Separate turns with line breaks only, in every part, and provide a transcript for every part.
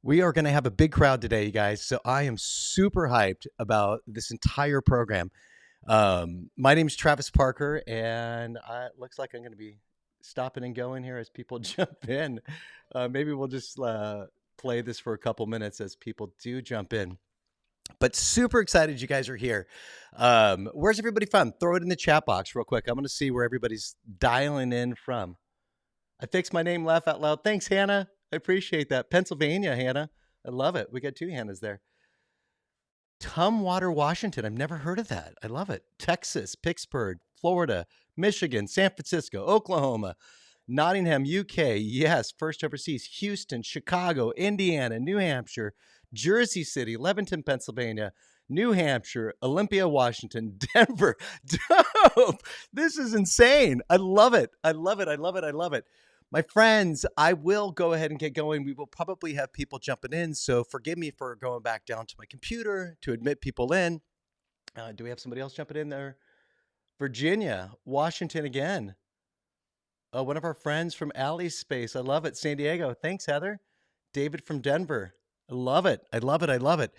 We are going to have a big crowd today, you guys. So I am super hyped about this entire program. My name's Travis Parker, and it looks like I'm going to be stopping and going here as people jump in. Maybe we'll just play this for a couple minutes as people do jump in. But super excited you guys are here. Where's everybody from? Throw it in the chat box real quick. I'm going to see where everybody's dialing in from. I fixed my name, laugh out loud. Thanks, Hannah. I appreciate that. Pennsylvania, Hannah. I love it. We got two Hannahs there. Tumwater, Washington. I've never heard of that. I love it. Texas, Pittsburgh, Florida, Michigan, San Francisco, Oklahoma, Nottingham, UK. Yes, first overseas. Houston, Chicago, Indiana, New Hampshire, Jersey City, Leventon, Pennsylvania, New Hampshire, Olympia, Washington, Denver. Dope. This is insane. I love it. I love it. I love it. I love it. My friends, I will go ahead and get going. We will probably have people jumping in, so forgive me for going back down to my computer to admit people in. Do we have somebody else jumping in there? Virginia, Washington again. One of our friends from Alley's Space. I love it. San Diego. Thanks, Heather. David from Denver. I love it. I love it. I love it.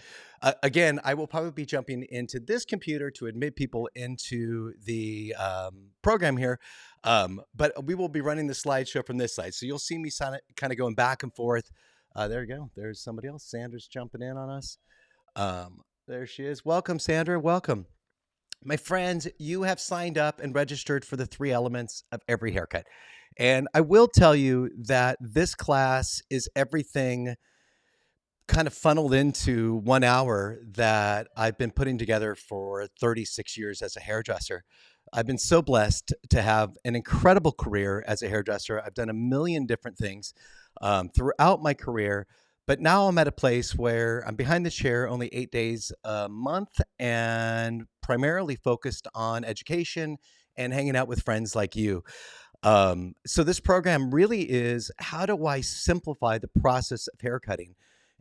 Again, I will probably be jumping into this computer to admit people into the program here. But we will be running the slideshow from this side. So you'll see me kind of going back and forth. There you go. There's somebody else. Sandra's jumping in on us. There she is. Welcome, Sandra. Welcome. My friends, you have signed up and registered for the 3 elements of every haircut. And I will tell you that this class is everything kind of funneled into 1 hour that I've been putting together for 36 years as a hairdresser. I've been so blessed to have an incredible career as a hairdresser. I've done a million different things throughout my career, but now I'm at a place where I'm behind the chair only 8 days a month and primarily focused on education and hanging out with friends like you. So this program really is, how do I simplify the process of haircutting?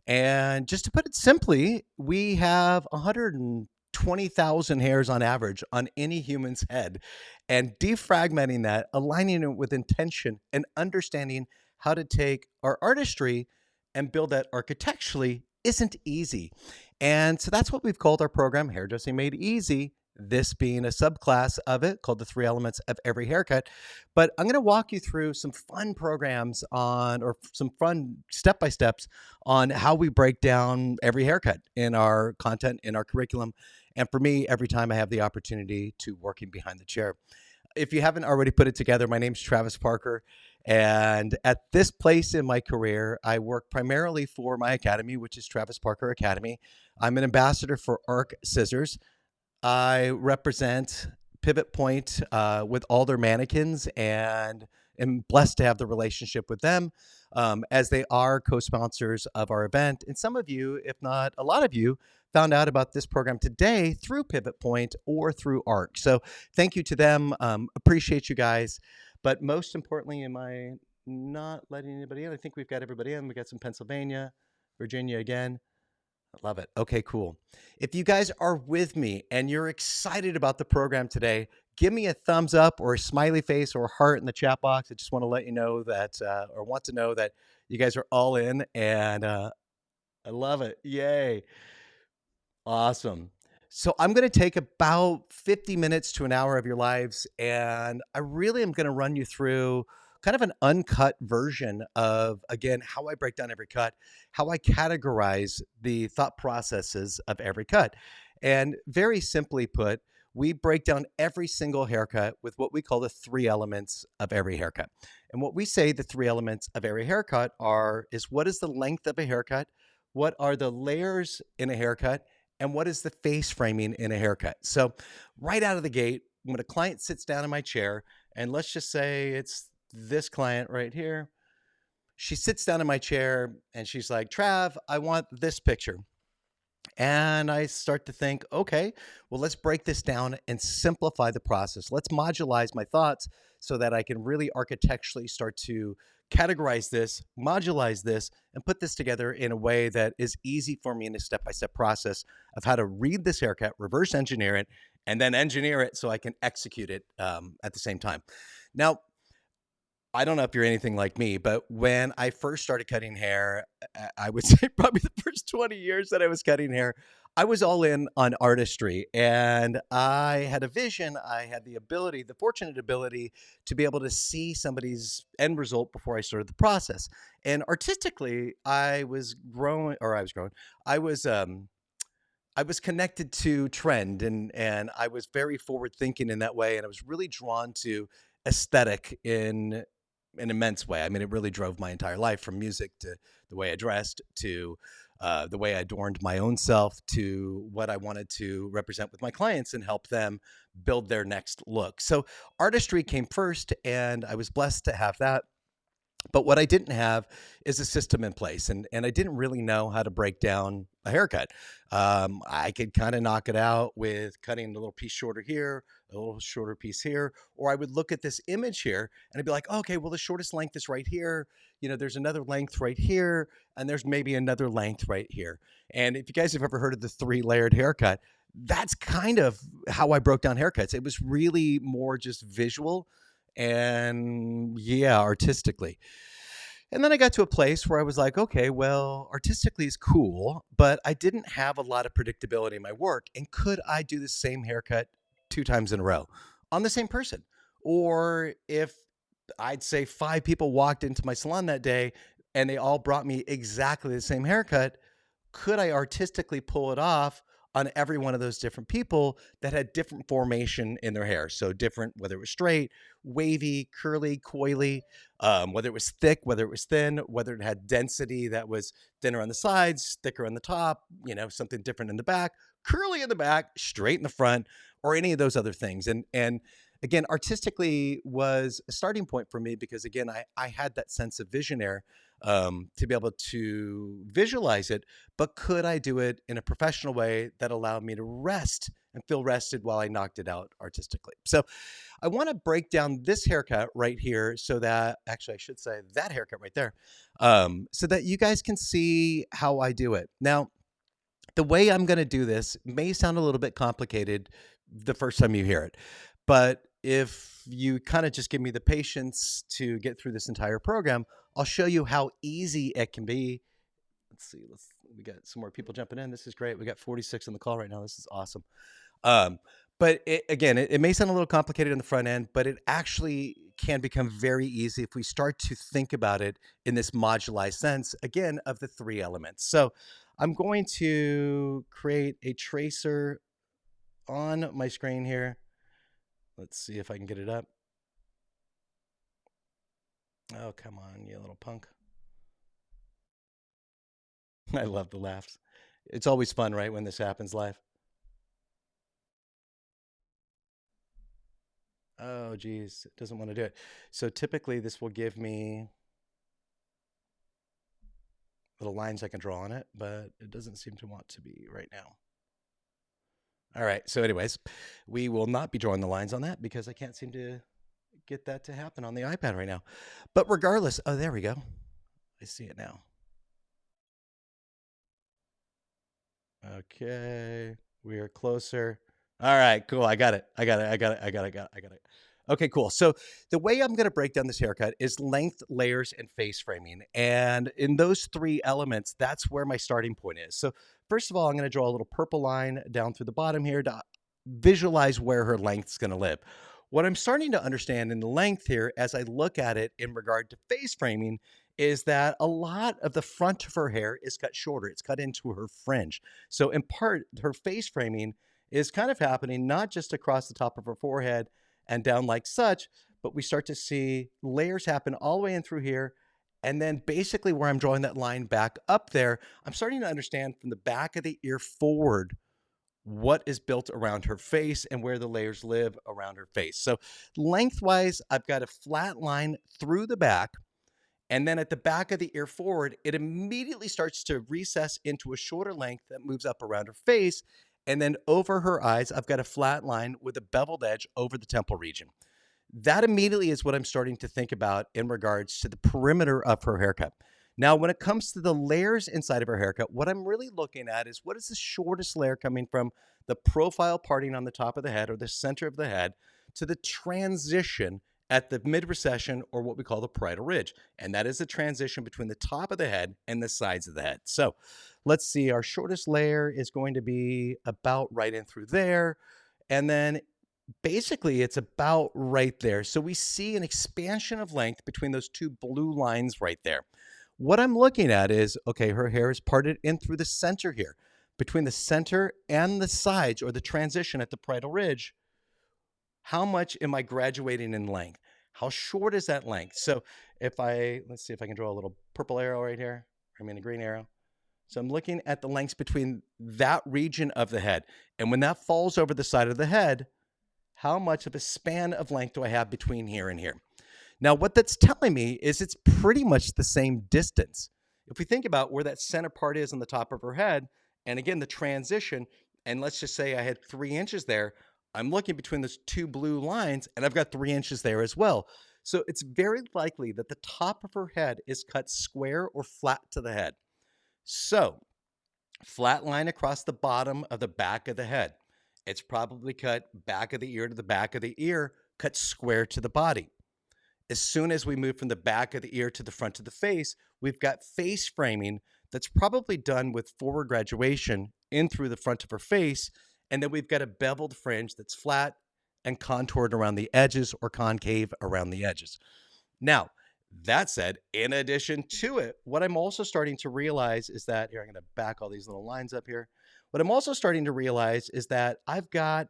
And just to put it simply, we have 120,000 hairs on average on any human's head. And defragmenting that, aligning it with intention, and understanding how to take our artistry and build that architecturally isn't easy. And so that's what we've called our program, Hairdressing Made Easy, this being a subclass of it called the 3 elements of every haircut. But I'm going to walk you through some fun programs or some fun step-by-steps on how we break down every haircut in our content, in our curriculum. And for me, every time I have the opportunity to working behind the chair. If you haven't already put it together, my name's Travis Parker. And at this place in my career, I work primarily for my academy, which is Travis Parker Academy. I'm an ambassador for Arc Scissors. I represent Pivot Point with all their mannequins and am blessed to have the relationship with them as they are co-sponsors of our event. And some of you, if not a lot of you, found out about this program today through Pivot Point or through ARC. So thank you to them. Appreciate you guys. But most importantly, am I not letting anybody in? I think we've got everybody in. We got some Pennsylvania, Virginia again. I love it. Okay, cool. If you guys are with me and you're excited about the program today, give me a thumbs up or a smiley face or a heart in the chat box. I just want to let you know that, or want to know that you guys are all in, and I love it. Yay. Awesome. So I'm going to take about 50 minutes to an hour of your lives, and I really am going to run you through kind of an uncut version of, again, how I break down every cut, how I categorize the thought processes of every cut. And very simply put, we break down every single haircut with what we call the 3 elements of every haircut. And what we say the 3 elements of every haircut is what is the length of a haircut, what are the layers in a haircut, and what is the face framing in a haircut. So right out of the gate, when a client sits down in my chair, and let's just say it's this client right here, she sits down in my chair and she's like, Trav, I want this picture. And I start to think, okay, well, let's break this down and simplify the process. Let's modulize my thoughts so that I can really architecturally start to categorize this, modulize this, and put this together in a way that is easy for me in a step-by-step process of how to read this haircut, reverse engineer it, and then engineer it so I can execute it at the same time. Now, I don't know if you're anything like me, but when I first started cutting hair, I would say probably the first 20 years that I was cutting hair, I was all in on artistry and I had a vision. I had the ability, the fortunate ability to be able to see somebody's end result before I started the process. And artistically, I was I was connected to trend and I was very forward thinking in that way. And I was really drawn to aesthetic in an immense way. I mean, it really drove my entire life from music to the way I dressed to the way I adorned my own self to what I wanted to represent with my clients and help them build their next look. So artistry came first, and I was blessed to have that. But what I didn't have is a system in place, and I didn't really know how to break down a haircut. I could kind of knock it out with cutting a little piece shorter here, a little shorter piece here, or I would look at this image here and I'd be like, okay, well, the shortest length is right here. You know, there's another length right here, and there's maybe another length right here. And if you guys have ever heard of the three-layered haircut, that's kind of how I broke down haircuts. It was really more just visual and yeah, artistically. And then I got to a place where I was like, okay, well, artistically is cool, but I didn't have a lot of predictability in my work. And could I do the same haircut two times in a row on the same person? Or if I'd say five people walked into my salon that day and they all brought me exactly the same haircut, could I artistically pull it off on every one of those different people that had different formation in their hair? So different, whether it was straight, wavy, curly, coily, whether it was thick, whether it was thin, whether it had density that was thinner on the sides, thicker on the top, you know, something different in the back, curly in the back, straight in the front, or any of those other things. And again, artistically was a starting point for me because again, I had that sense of visionaire to be able to visualize it, but could I do it in a professional way that allowed me to rest and feel rested while I knocked it out artistically? So I want to break down this haircut right here so that actually I should say that haircut right there, so that you guys can see how I do it. Now, the way I'm going to do this may sound a little bit complicated the first time you hear it, but if you kind of just give me the patience to get through this entire program, I'll show you how easy it can be. Let's see. We got some more people jumping in. This is great. We got 46 on the call right now. This is awesome. Um, but it may sound a little complicated on the front end, but it actually can become very easy if we start to think about it in this modularized sense, again, of the three elements. So I'm going to create a tracer on my screen here. Let's see if I can get it up. Oh, come on, you little punk. I love the laughs. It's always fun, right, when this happens live. Oh, geez, it doesn't want to do it. So typically this will give me little lines I can draw on it, but it doesn't seem to want to be right now. All right, so anyways, we will not be drawing the lines on that because I can't seem to get that to happen on the iPad right now. But regardless, oh, there we go. I see it now. Okay, we are closer. All right, cool. I got it. I got it. I got it. I got it. I got it. Okay, cool. So the way I'm going to break down this haircut is length, layers, and face framing. And in those three elements, that's where my starting point is. So first of all, I'm going to draw a little purple line down through the bottom here to visualize where her length's going to live. What I'm starting to understand in the length here as I look at it in regard to face framing is that a lot of the front of her hair is cut shorter. It's cut into her fringe. So in part, her face framing is kind of happening not just across the top of her forehead and down like such, but we start to see layers happen all the way in through here. And then basically where I'm drawing that line back up there, I'm starting to understand from the back of the ear forward what is built around her face and where the layers live around her face. So lengthwise, I've got a flat line through the back. And then at the back of the ear forward, it immediately starts to recess into a shorter length that moves up around her face. And then over her eyes, I've got a flat line with a beveled edge over the temple region. That immediately is what I'm starting to think about in regards to the perimeter of her haircut. Now, when it comes to the layers inside of her haircut, what I'm really looking at is what is the shortest layer coming from the profile parting on the top of the head or the center of the head to the transition at the mid-recession, or what we call the parietal ridge. And that is the transition between the top of the head and the sides of the head. So let's see, our shortest layer is going to be about right in through there. And then basically it's about right there. So we see an expansion of length between those two blue lines right there. What I'm looking at is, okay, her hair is parted in through the center here. Between the center and the sides, or the transition at the parietal ridge, how much am I graduating in length? How short is that length? So if let's see if I can draw a little purple arrow right here. I mean a green arrow. So I'm looking at the lengths between that region of the head. And when that falls over the side of the head, how much of a span of length do I have between here and here? Now, what that's telling me is it's pretty much the same distance. If we think about where that center part is on the top of her head, and again, the transition, and let's just say I had 3 inches there, I'm looking between those two blue lines, and I've got 3 inches there as well. So it's very likely that the top of her head is cut square or flat to the head. So flat line across the bottom of the back of the head. It's probably cut back of the ear to the back of the ear, cut square to the body. As soon as we move from the back of the ear to the front of the face, we've got face framing that's probably done with forward graduation in through the front of her face. And then we've got a beveled fringe that's flat and contoured around the edges, or concave around the edges. Now, that said, in addition to it, what I'm also starting to realize is that, here, I'm going to back all these little lines up here. What I'm also starting to realize is that I've got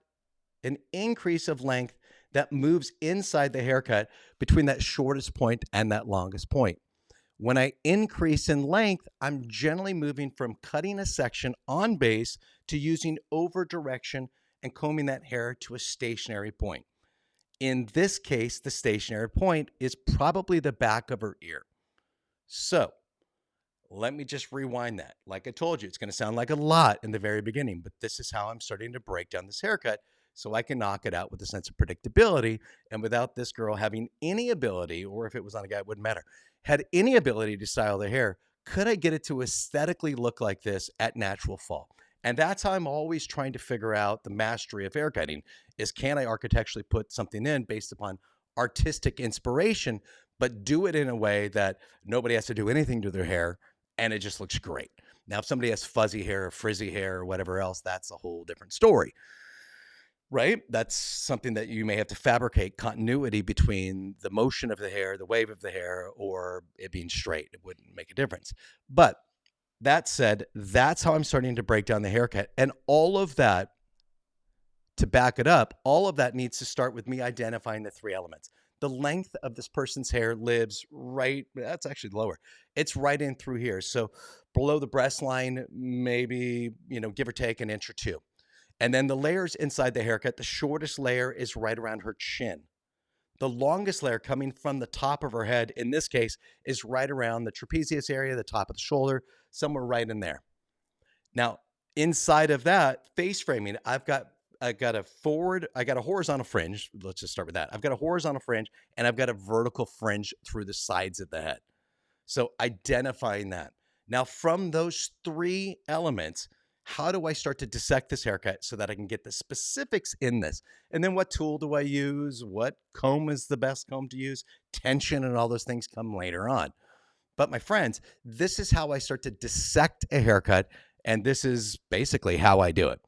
an increase of length that moves inside the haircut between that shortest point and that longest point. When I increase in length, I'm generally moving from cutting a section on base to using over direction and combing that hair to a stationary point. In this case, the stationary point is probably the back of her ear. So let me just rewind that. Like I told you, it's going to sound like a lot in the very beginning, but this is how I'm starting to break down this haircut so I can knock it out with a sense of predictability. And without this girl having any ability, or if it was on a guy, it wouldn't matter, had any ability to style their hair, could I get it to aesthetically look like this at natural fall? And that's how I'm always trying to figure out the mastery of haircutting, is can I architecturally put something in based upon artistic inspiration, but do it in a way that nobody has to do anything to their hair and it just looks great. Now, if somebody has fuzzy hair or frizzy hair or whatever else, that's a whole different story, right? That's something that you may have to fabricate continuity between the motion of the hair, the wave of the hair, or it being straight. It wouldn't make a difference. But that said, that's how I'm starting to break down the haircut. And all of that, to back it up, all of that needs to start with me identifying the 3 elements. The length of this person's hair lives right, that's actually lower. It's right in through here. So below the breast line, maybe, give or take an inch or 2. And then the layers inside the haircut, the shortest layer is right around her chin. The longest layer coming from the top of her head, in this case, is right around the trapezius area, the top of the shoulder, somewhere right in there. Now, inside of that, face framing, I got a horizontal fringe. Let's just start with that. I've got a horizontal fringe and I've got a vertical fringe through the sides of the head. So identifying that. Now, from those 3 elements, how do I start to dissect this haircut so that I can get the specifics in this? And then what tool do I use? What comb is the best comb to use? Tension and all those things come later on. But my friends, this is how I start to dissect a haircut. And this is basically how I do it.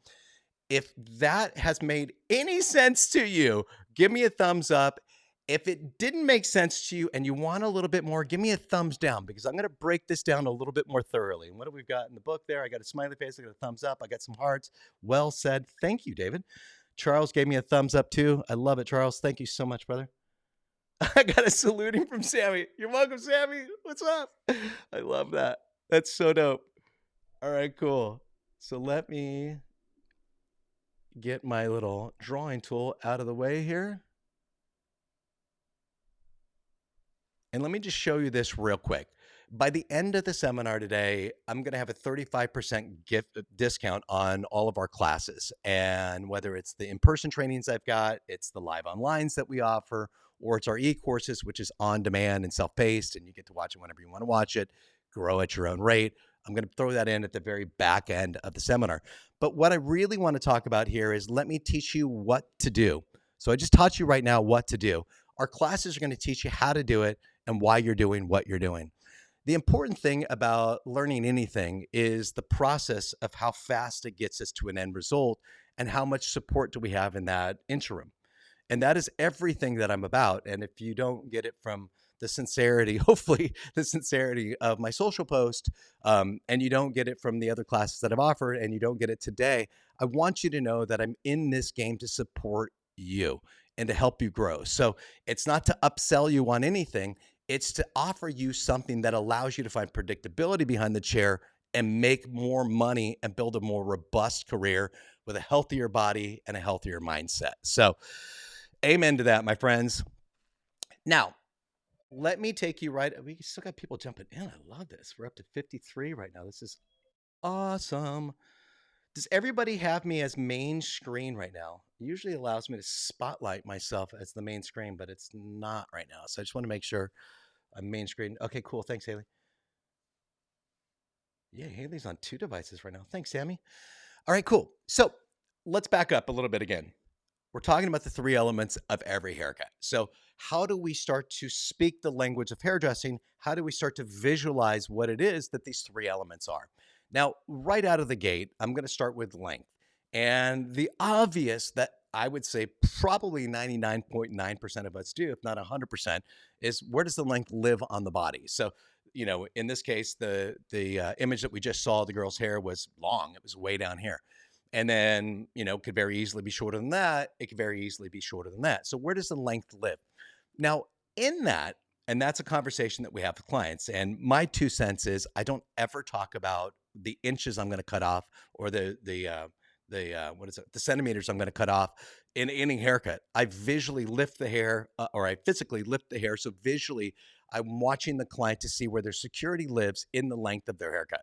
If that has made any sense to you, give me a thumbs up. If it didn't make sense to you and you want a little bit more, give me a thumbs down, because I'm going to break this down a little bit more thoroughly. And what do we got in the book there? I got a smiley face. I got a thumbs up. I got some hearts. Well said. Thank you, David. Charles gave me a thumbs up too. I love it, Charles. Thank you so much, brother. I got a saluting from Sammy. You're welcome, Sammy. What's up? I love that. That's so dope. All right, cool. So let me get my little drawing tool out of the way here. And let me just show you this real quick. By the end of the seminar today, I'm going to have a 35% gift discount on all of our classes. And whether it's the in-person trainings I've got, it's the live onlines that we offer, or it's our e-courses, which is on demand and self-paced, and you get to watch it whenever you want to watch it, grow at your own rate. I'm going to throw that in at the very back end of the seminar. But what I really want to talk about here is, let me teach you what to do. So I just taught you right now what to do. Our classes are going to teach you how to do it and why you're doing what you're doing. The important thing about learning anything is the process of how fast it gets us to an end result and how much support do we have in that interim. And that is everything that I'm about. And if you don't get it from the sincerity, hopefully the sincerity of my social post, and you don't get it from the other classes that I've offered, and you don't get it today, I want you to know that I'm in this game to support you and to help you grow. So it's not to upsell you on anything. It's to offer you something that allows you to find predictability behind the chair and make more money and build a more robust career with a healthier body and a healthier mindset. So, amen to that, my friends. Now, let me take you right. We still got people jumping in. I love this. We're up to 53 right now. This is awesome. Does everybody have me as main screen right now? It usually allows me to spotlight myself as the main screen, but it's not right now. So I just want to make sure I'm main screen. Okay, cool. Thanks, Haley. Yeah, Haley's on 2 devices right now. Thanks, Sammy. All right, cool. So let's back up a little bit again. We're talking about the 3 elements of every haircut. So, how do we start to speak the language of hairdressing? How do we start to visualize what it is that these 3 elements are? Now, right out of the gate, I'm going to start with length. And the obvious that I would say probably 99.9% of us do, if not 100%, is where does the length live on the body? So, in this case, the image that we just saw, the girl's hair was long. It was way down here. And then, could very easily be shorter than that. It could very easily be shorter than that. So where does the length live? Now, in that, and that's a conversation that we have with clients. And my 2 cents is I don't ever talk about the inches I'm going to cut off or the centimeters I'm going to cut off in any haircut. I visually lift the hair or I physically lift the hair. So visually, I'm watching the client to see where their security lives in the length of their haircut.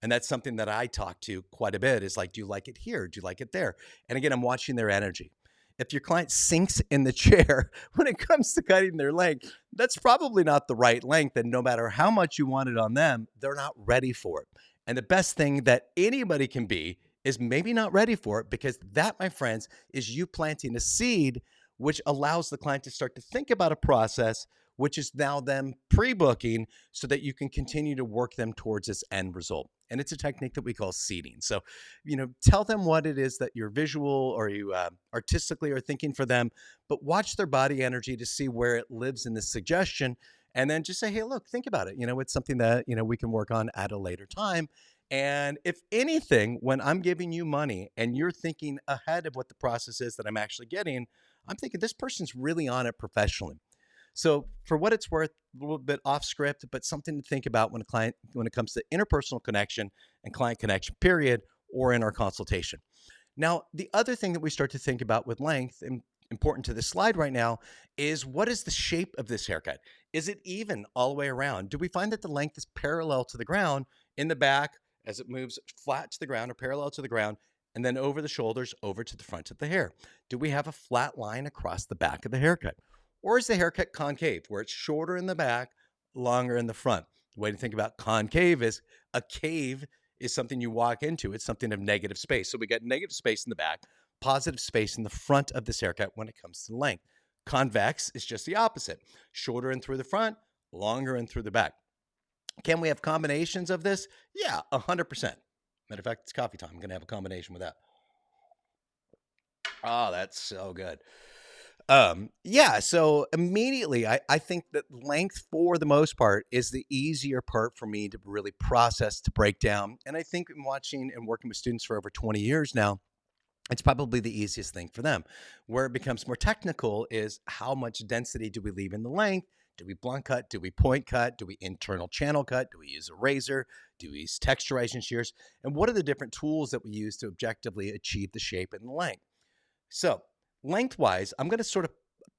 And that's something that I talk to quite a bit is like, do you like it here? Do you like it there? And again, I'm watching their energy. If your client sinks in the chair when it comes to cutting their length, that's probably not the right length. And no matter how much you want it on them, they're not ready for it. And the best thing that anybody can be is maybe not ready for it, because that, my friends, is you planting a seed, which allows the client to start to think about a process, which is now them pre-booking so that you can continue to work them towards this end result. And it's a technique that we call seeding. So, tell them what it is that you're visual or you artistically are thinking for them, but watch their body energy to see where it lives in the suggestion. And then just say, hey, look, think about it. It's something that, we can work on at a later time. And if anything, when I'm giving you money and you're thinking ahead of what the process is that I'm actually getting, I'm thinking this person's really on it professionally. So for what it's worth, a little bit off script, but something to think about when it comes to interpersonal connection and client connection, period, or in our consultation. Now, the other thing that we start to think about with length, and important to this slide right now, is what is the shape of this haircut? Is it even all the way around? Do we find that the length is parallel to the ground in the back as it moves flat to the ground or parallel to the ground, and then over the shoulders, over to the front of the hair? Do we have a flat line across the back of the haircut? Or is the haircut concave, where it's shorter in the back, longer in the front? The way to think about concave is a cave is something you walk into. It's something of negative space. So we got negative space in the back, positive space in the front of this haircut when it comes to length. Convex is just the opposite. Shorter in through the front, longer in through the back. Can we have combinations of this? Yeah, 100%. Matter of fact, it's coffee time. I'm going to have a combination with that. Oh, that's so good. Yeah, so immediately I think that length for the most part is the easier part for me to really process, to break down. And I think in watching and working with students for over 20 years now, it's probably the easiest thing for them. Where it becomes more technical is how much density do we leave in the length? Do we blunt cut? Do we point cut? Do we internal channel cut? Do we use a razor? Do we use texturizing shears? And what are the different tools that we use to objectively achieve the shape and the length? So lengthwise, I'm going to sort of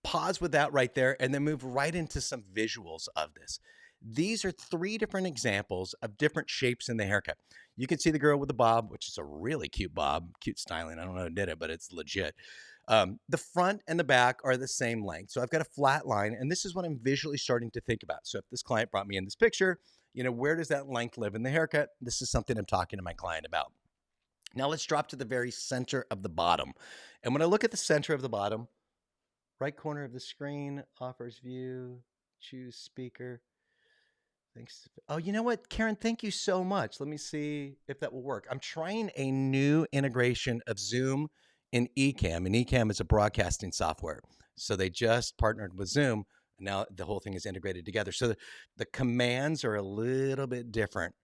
pause with that right there and then move right into some visuals of this. These are 3 different examples of different shapes in the haircut. You can see the girl with the bob, which is a really cute bob, cute styling. I don't know who did it, but it's legit. The front and the back are the same length. So I've got a flat line, and this is what I'm visually starting to think about. So if this client brought me in this picture, where does that length live in the haircut? This is something I'm talking to my client about. Now let's drop to the very center of the bottom. And when I look at the center of the bottom, Right corner of the screen offers view. Choose speaker. Thanks. Oh, you know what, Karen? Thank you so much. Let me see if that will work. I'm trying a new integration of Zoom and Ecamm, and Ecamm is a broadcasting software. So they just partnered with Zoom, and now the whole thing is integrated together. So the commands are a little bit different.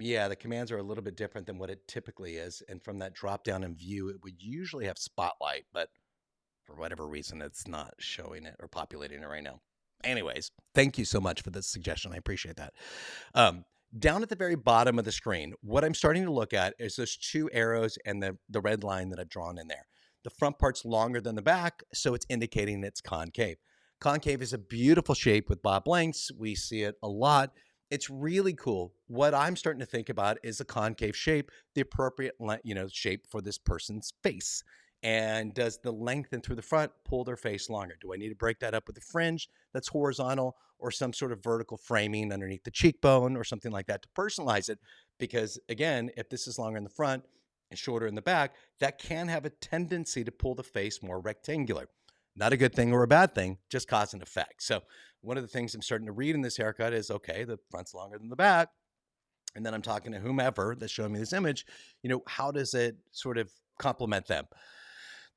Yeah, the commands are a little bit different than what it typically is. And from that drop down in view, it would usually have spotlight, but for whatever reason, it's not showing it or populating it right now. Anyways, thank you so much for the suggestion. I appreciate that. Down at the very bottom of the screen, what I'm starting to look at is those two arrows and the red line that I've drawn in there. The front part's longer than the back, so it's indicating it's concave. Concave is a beautiful shape with bob lengths. We see it a lot. It's really cool. What I'm starting to think about is a concave shape, the appropriate shape for this person's face. And does the lengthen through the front pull their face longer? Do I need to break that up with a fringe that's horizontal or some sort of vertical framing underneath the cheekbone or something like that to personalize it? Because again, if this is longer in the front and shorter in the back, that can have a tendency to pull the face more rectangular. Not a good thing or a bad thing, just cause and effect. So one of the things I'm starting to read in this haircut is, okay, the front's longer than the back. And then I'm talking to whomever that's showing me this image, how does it sort of complement them?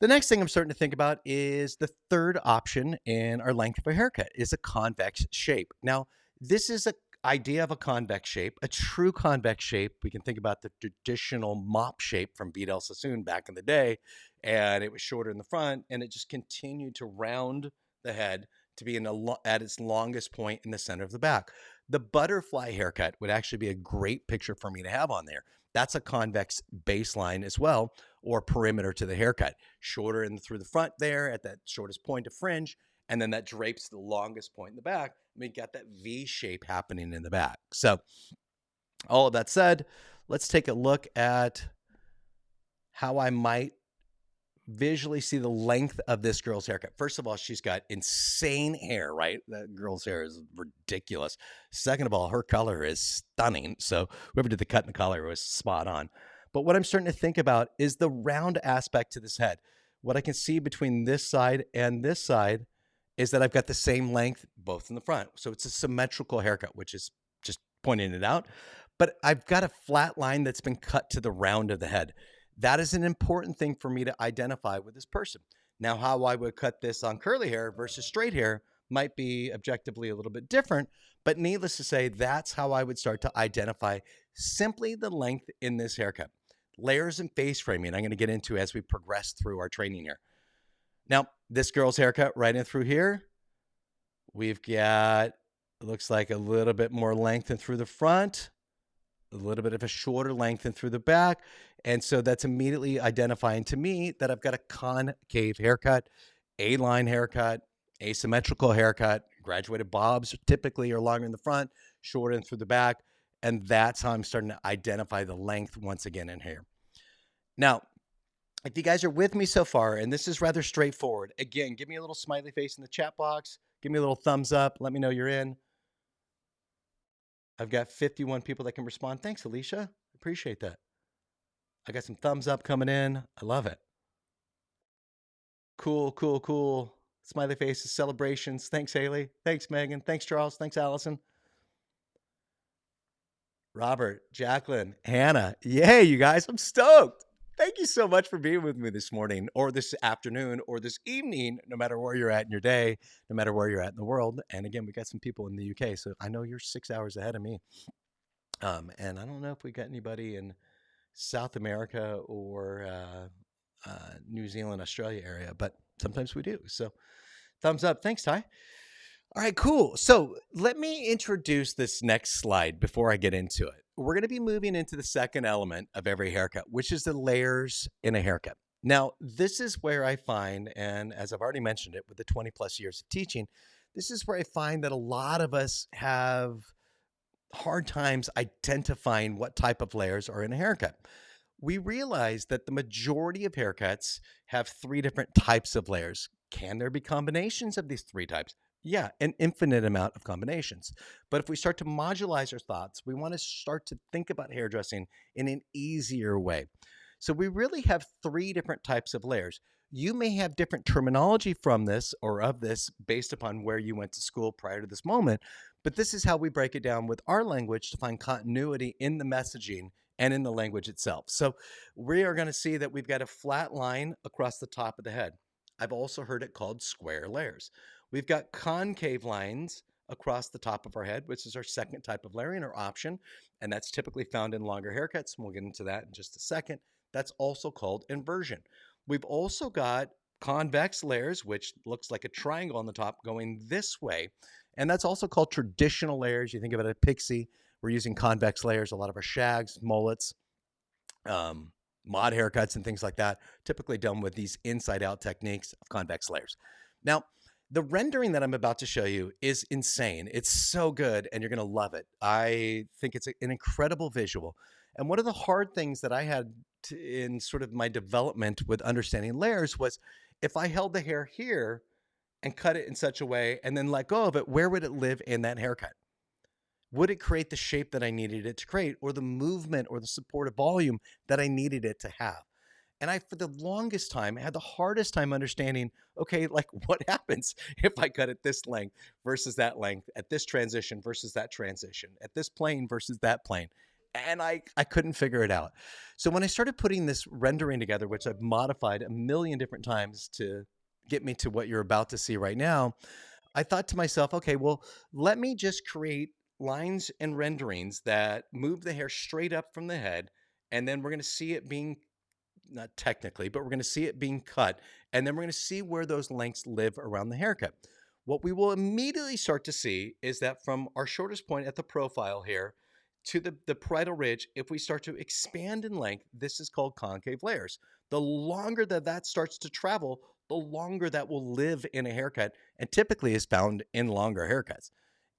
The next thing I'm starting to think about is the third option in our length of a haircut is a convex shape. Now, this is an idea of a convex shape, a true convex shape. We can think about the traditional mop shape from Vidal Sassoon back in the day, and it was shorter in the front, and it just continued to round the head to be at its longest point in the center of the back. The butterfly haircut would actually be a great picture for me to have on there. That's a convex baseline as well, or perimeter to the haircut. Shorter in through the front there at that shortest point of fringe, and then that drapes the longest point in the back. We got that V shape happening in the back. So all of that said, let's take a look at how I might visually see the length of this girl's haircut. First of all, she's got insane hair, right? That girl's hair is ridiculous. Second of all, her color is stunning. So whoever did the cut and the color was spot on. But what I'm starting to think about is the round aspect to this head. What I can see between this side and this side is that I've got the same length both in the front. So it's a symmetrical haircut, which is just pointing it out. But I've got a flat line that's been cut to the round of the head. That is an important thing for me to identify with this person. Now, how I would cut this on curly hair versus straight hair might be objectively a little bit different, but needless to say, that's how I would start to identify simply the length in this haircut. Layers and face framing, I'm going to get into as we progress through our training here. Now, this girl's haircut right in through here, we've got, it looks like a little bit more length in through the front, a little bit of a shorter length in through the back. And so that's immediately identifying to me that I've got a concave haircut, A-line haircut, asymmetrical haircut. Graduated bobs typically are longer in the front, shorter in through the back. And that's how I'm starting to identify the length once again in here. Now, if you guys are with me so far, and this is rather straightforward, again, give me a little smiley face in the chat box. Give me a little thumbs up. Let me know you're in. I've got 51 people that can respond. Thanks, Alicia. Appreciate that. I got some thumbs up coming in. I love it. Cool, cool, cool. Smiley faces, celebrations. Thanks, Haley. Thanks, Megan. Thanks, Charles. Thanks, Allison. Robert, Jacqueline, Hannah. Yay, you guys. I'm stoked. Thank you so much for being with me this morning or this afternoon or this evening, no matter where you're at in your day, no matter where you're at in the world. And again, we got some people in the UK, so I know you're 6 hours ahead of me. And I don't know if we got anybody in South America or New Zealand, Australia area, but sometimes we do. So thumbs up. Thanks, Ty. All right, cool. So let me introduce this next slide before I get into it. We're going to be moving into the second element of every haircut, which is the layers in a haircut. Now, this is where I find, and as I've already mentioned it with the 20 plus years of teaching, this is where I find that a lot of us have hard times identifying what type of layers are in a haircut. We realize that the majority of haircuts have 3 different types of layers. Can there be combinations of these 3 types? Yeah, an infinite amount of combinations. But if we start to modularize our thoughts, we want to start to think about hairdressing in an easier way. So we really have three different types of layers. You may have different terminology from this or of this based upon where you went to school prior to this moment, but this is how we break it down with our language to find continuity in the messaging and in the language itself. So we are going to see that we've got a flat line across the top of the head. I've also heard it called square layers. We've got concave lines across the top of our head, which is our second type of layering or option, and that's typically found in longer haircuts. And we'll get into that in just a second. That's also called inversion. We've also got convex layers, which looks like a triangle on the top going this way. And that's also called traditional layers. You think of it as a pixie. We're using convex layers. A lot of our shags, mullets, mod haircuts, and things like that, typically done with these inside out techniques of convex layers. Now, the rendering that I'm about to show you is insane. It's so good, and you're going to love it. I think it's an incredible visual. And one of the hard things that I had in sort of my development with understanding layers was if I held the hair here and cut it in such a way and then let go of it, where would it live in that haircut? Would it create the shape that I needed it to create, or the movement or the supportive volume that I needed it to have? And I, for the longest time, had the hardest time understanding, okay, like what happens if I cut it this length versus that length, at this transition versus that transition, at this plane versus that plane. And I couldn't figure it out. So when I started putting this rendering together, which I've modified a million different times to get me to what you're about to see right now, I thought to myself, okay, well, let me just create lines and renderings that move the hair straight up from the head. And then we're going to see it being, not technically, but we're going to see it being cut. And then we're going to see where those lengths live around the haircut. What we will immediately start to see is that from our shortest point at the profile here to the parietal ridge, if we start to expand in length, this is called concave layers. The longer that starts to travel, the longer that will live in a haircut, and typically is found in longer haircuts.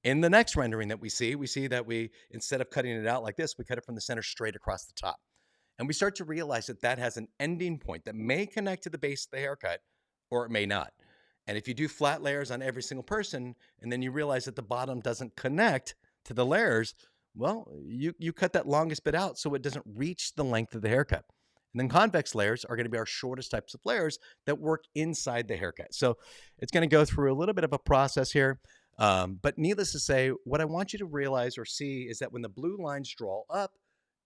In the next rendering that we see that we, instead of cutting it out like this, we cut it from the center straight across the top. And we start to realize that that has an ending point that may connect to the base of the haircut, or it may not. And if you do flat layers on every single person, and then you realize that the bottom doesn't connect to the layers, well, you cut that longest bit out so it doesn't reach the length of the haircut. And then convex layers are going to be our shortest types of layers that work inside the haircut. So it's going to go through a little bit of a process here. But needless to say, what I want you to realize or see is that when the blue lines draw up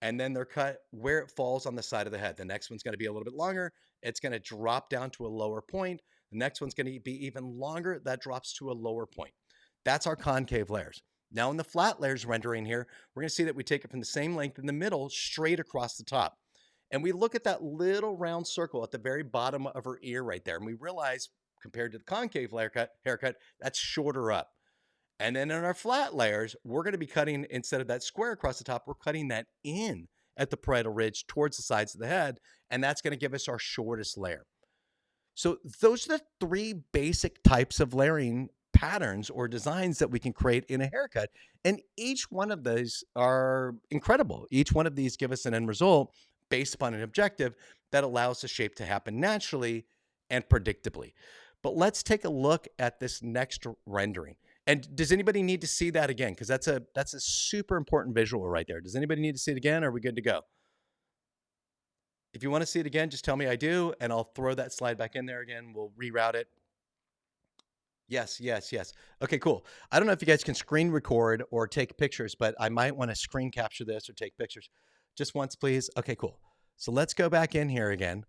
and then they're cut where it falls on the side of the head, the next one's going to be a little bit longer. It's going to drop down to a lower point. The next one's going to be even longer. That drops to a lower point. That's our concave layers. Now in the flat layers rendering here, we're going to see that we take it from the same length in the middle straight across the top. And we look at that little round circle at the very bottom of her ear right there. And we realize compared to the concave haircut, that's shorter up. And then in our flat layers, we're going to be cutting, instead of that square across the top, we're cutting that in at the parietal ridge towards the sides of the head. And that's going to give us our shortest layer. So those are the three basic types of layering patterns or designs that we can create in a haircut. And each one of those are incredible. Each one of these give us an end result based upon an objective that allows the shape to happen naturally and predictably. But let's take a look at this next rendering. And does anybody need to see that again? Because that's a super important visual right there. Does anybody need to see it again? Or are we good to go? If you want to see it again, just tell me I do, and I'll throw that slide back in there again. We'll reroute it. Yes, yes, yes. Okay, cool. I don't know if you guys can screen record or take pictures, but I might want to screen capture this or take pictures. Just once, please. Okay, cool. So let's go back in here again.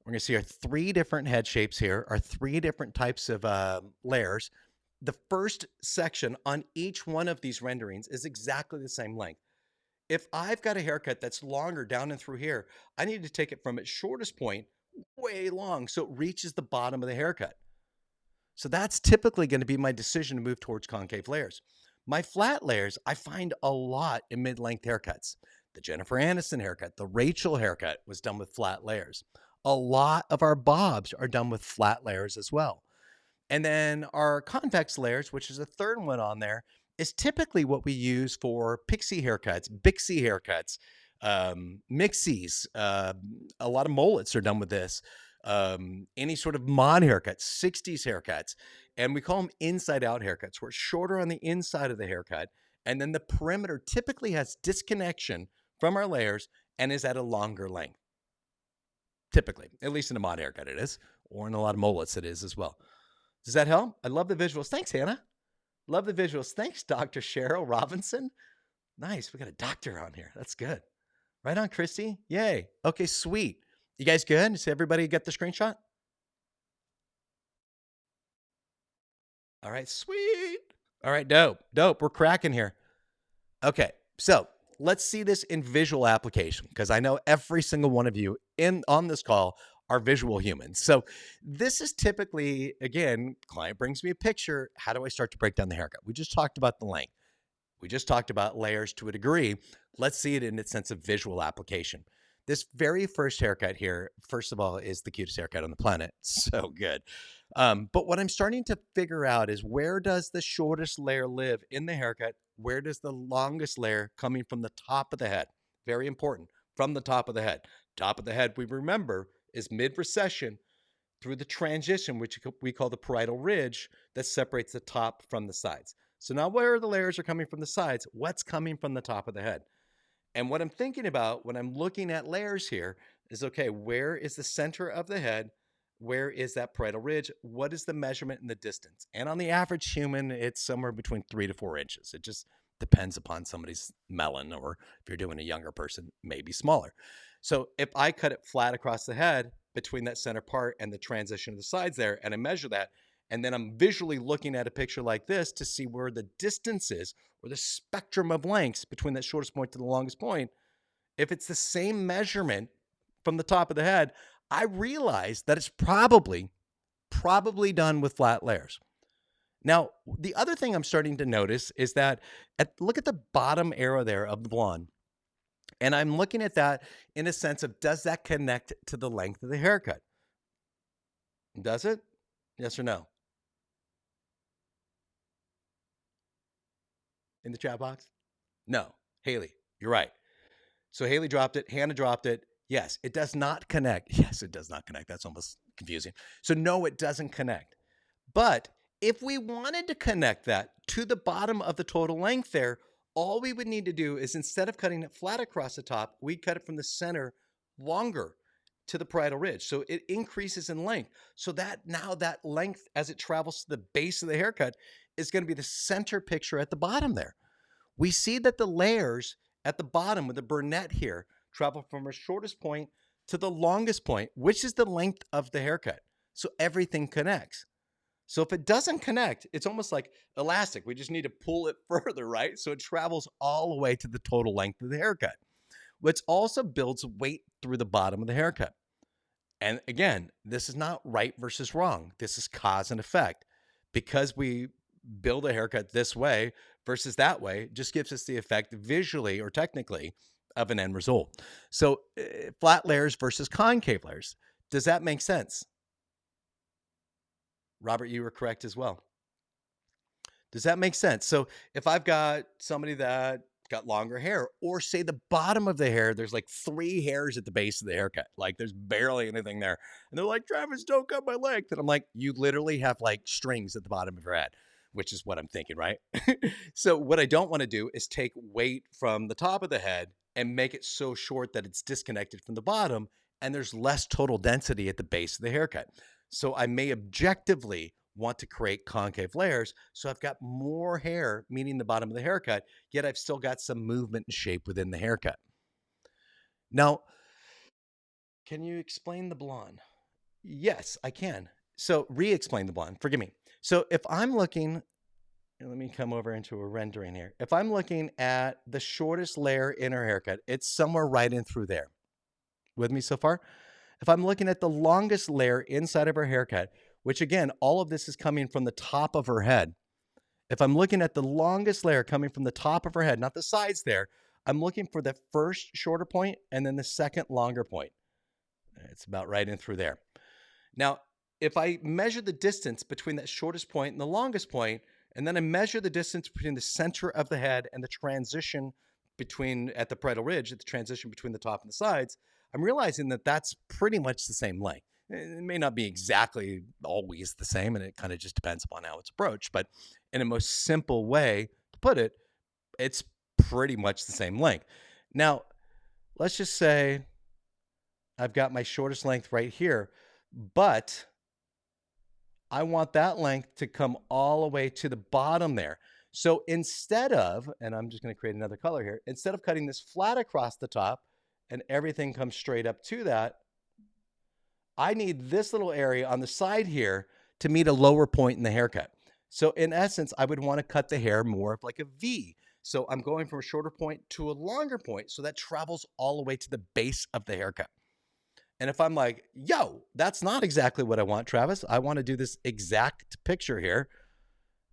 We're going to see our three different head shapes here, our three different types of layers. The first section on each one of these renderings is exactly the same length. If I've got a haircut that's longer down and through here, I need to take it from its shortest point way long so it reaches the bottom of the haircut. So that's typically going to be my decision to move towards concave layers. My flat layers, I find a lot in mid-length haircuts. The Jennifer Aniston haircut, the Rachel haircut was done with flat layers. A lot of our bobs are done with flat layers as well. And then our convex layers, which is the third one on there, is typically what we use for pixie haircuts, Bixie haircuts, mixies. A lot of mullets are done with this. Any sort of mod haircuts, 60s haircuts. And we call them inside out haircuts, where it's shorter on the inside of the haircut. And then the perimeter typically has disconnection from our layers and is at a longer length. typically, at least in a mod haircut it is, or in a lot of mullets it is as well. Does that help? I love the visuals. Thanks, Hannah. Love the visuals. Thanks, Dr. Cheryl Robinson. Nice. We got a doctor on here. That's good. Right on, Christy. Yay. Okay, sweet. You guys good? Does everybody get the screenshot? All right, sweet. All right, dope. We're cracking here. Okay, so let's see this in visual application, because I know every single one of you on this call are visual humans. So this is typically, again, client brings me a picture. How do I start to break down the haircut? We just talked about the length. We just talked about layers to a degree. Let's see it in its sense of visual application. This very first haircut here, first of all, is the cutest haircut on the planet. So good. But what I'm starting to figure out is, where does the shortest layer live in the haircut? Where does the longest layer coming from the top of the head? Very important. From the top of the head. Top of the head, we remember, is mid-recession through the transition, which we call the parietal ridge, that separates the top from the sides. So now where the layers are coming from the sides, what's coming from the top of the head? And what I'm thinking about when I'm looking at layers here is, okay, where is the center of the head? Where is that parietal ridge? What is the measurement in the distance? And on the average human, it's somewhere between 3 to 4 inches. It just depends upon somebody's melon, or if you're doing a younger person, maybe smaller. So if I cut it flat across the head between that center part and the transition of the sides there, and I measure that, and then I'm visually looking at a picture like this to see where the distance is, or the spectrum of lengths between that shortest point to the longest point, if it's the same measurement from the top of the head, I realize that it's probably done with flat layers. Now, the other thing I'm starting to notice is that, look at the bottom arrow there of the blonde. And I'm looking at that in a sense of, does that connect to the length of the haircut? Does it? Yes or no? In the chat box? No. Haley, you're right. So Haley dropped it. Hannah dropped it. Yes, it does not connect. Yes, it does not connect. That's almost confusing. So no, it doesn't connect. But if we wanted to connect that to the bottom of the total length there, all we would need to do is, instead of cutting it flat across the top, we'd cut it from the center longer to the parietal ridge. So it increases in length. So that now that length, as it travels to the base of the haircut, is going to be the center picture at the bottom there. We see that the layers at the bottom with the brunette here travel from our shortest point to the longest point, which is the length of the haircut. So everything connects. So if it doesn't connect, it's almost like elastic. We just need to pull it further, right? So it travels all the way to the total length of the haircut, which also builds weight through the bottom of the haircut. And again, this is not right versus wrong. This is cause and effect. Because we build a haircut this way versus that way, just gives us the effect visually or technically of an end result. So flat layers versus concave layers. Does that make sense? Robert, you were correct as well. Does that make sense? So if I've got somebody that got longer hair, or say the bottom of the hair, there's like 3 hairs at the base of the haircut, like there's barely anything there, and they're like, Travis, don't cut my length. And I'm like, you literally have like strings at the bottom of your head, which is what I'm thinking, right? So what I don't want to do is take weight from the top of the head and make it so short that it's disconnected from the bottom, and there's less total density at the base of the haircut. So I may objectively want to create concave layers, so I've got more hair meeting the bottom of the haircut, yet I've still got some movement and shape within the haircut. Now, can you explain the blonde? Yes, I can. So re-explain the blonde. Forgive me. So if I'm looking, let me come over into a rendering here. If I'm looking at the shortest layer in her haircut, it's somewhere right in through there. With me so far? If I'm looking at the longest layer inside of her haircut, which again, all of this is coming from the top of her head. If I'm looking at the longest layer coming from the top of her head, not the sides there, I'm looking for the first shorter point and then the second longer point. It's about right in through there. Now, if I measure the distance between that shortest point and the longest point, and then I measure the distance between the center of the head and the transition between, at the parietal ridge, at the transition between the top and the sides, I'm realizing that that's pretty much the same length. It may not be exactly always the same, and it kind of just depends upon how it's approached. But in a most simple way to put it, it's pretty much the same length. Now, let's just say I've got my shortest length right here, but I want that length to come all the way to the bottom there. So instead of, and I'm just going to create another color here, instead of cutting this flat across the top and everything comes straight up to that, I need this little area on the side here to meet a lower point in the haircut. So in essence, I would want to cut the hair more of like a V. So I'm going from a shorter point to a longer point. So that travels all the way to the base of the haircut. And if I'm like, yo, that's not exactly what I want, Travis, I want to do this exact picture here.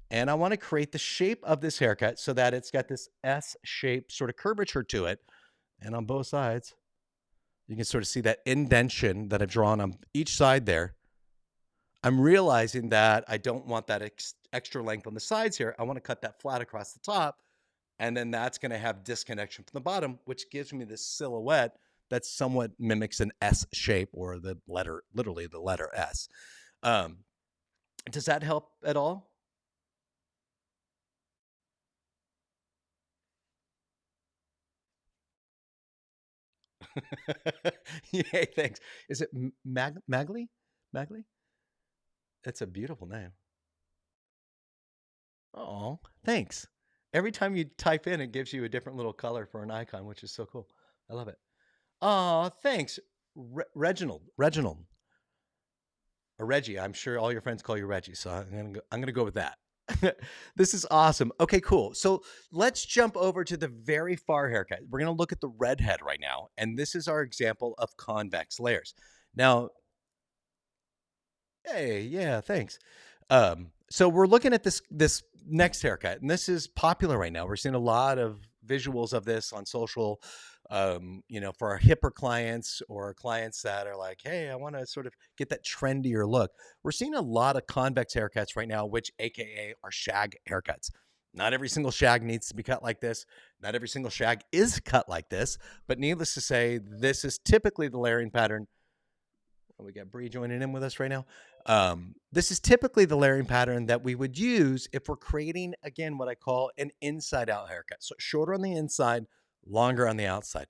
And I want to create the shape of this haircut so that it's got this S shape sort of curvature to it. And on both sides, you can sort of see that indentation that I've drawn on each side there. I'm realizing that I don't want that extra length on the sides here. I want to cut that flat across the top. And then that's going to have disconnection from the bottom, which gives me this silhouette that somewhat mimics an S shape or the letter, literally the letter S. Does that help at all? Yay, thanks. Is it Magli? Magli? It's a beautiful name. Oh, thanks. Every time you type in, it gives you a different little color for an icon, which is so cool. I love it. Oh, thanks, Reginald. Reginald or Reggie. I'm sure all your friends call you Reggie, so I'm gonna go with that. This is awesome. Okay, cool. So let's jump over to the very far haircut. We're gonna look at the redhead right now, and this is our example of convex layers. Now, hey, yeah, thanks. So we're looking at this next haircut, and this is popular right now. We're seeing a lot of visuals of this on social, for our hipper clients or clients that are like, hey, I want to sort of get that trendier look. We're seeing a lot of convex haircuts right now, which AKA are shag haircuts. Not every single shag needs to be cut like this. Not every single shag is cut like this, but needless to say, this is typically the layering pattern. We got Bree joining in with us right now. This is typically the layering pattern that we would use if we're creating, again, what I call an inside out haircut. So shorter on the inside, longer on the outside.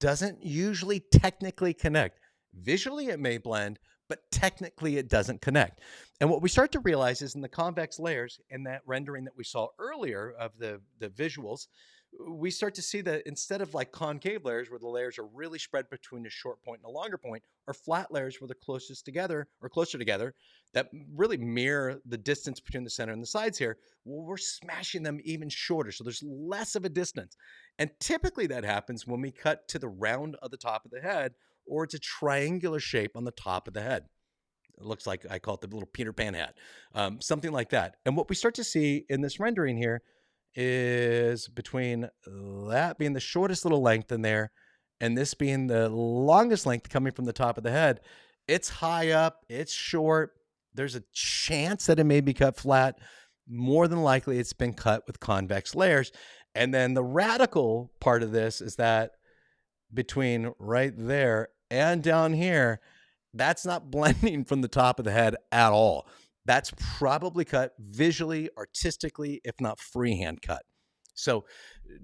Doesn't usually technically connect. Visually, it may blend, but technically it doesn't connect. And what we start to realize is in the convex layers, in that rendering that we saw earlier of the visuals, we start to see that instead of like concave layers where the layers are really spread between a short point and a longer point, or flat layers where they're closest together or closer together that really mirror the distance between the center and the sides here, well, we're smashing them even shorter. So there's less of a distance. And typically that happens when we cut to the round of the top of the head, or it's a triangular shape on the top of the head. It looks like I call it the little Peter Pan hat, something like that. And what we start to see in this rendering here is between that being the shortest little length in there and this being the longest length coming from the top of the head. It's high up, it's short. There's a chance that it may be cut flat. More than likely, it's been cut with convex layers. And then the radical part of this is that between right there and down here, that's not blending from the top of the head at all. That's probably cut visually, artistically, if not freehand cut. So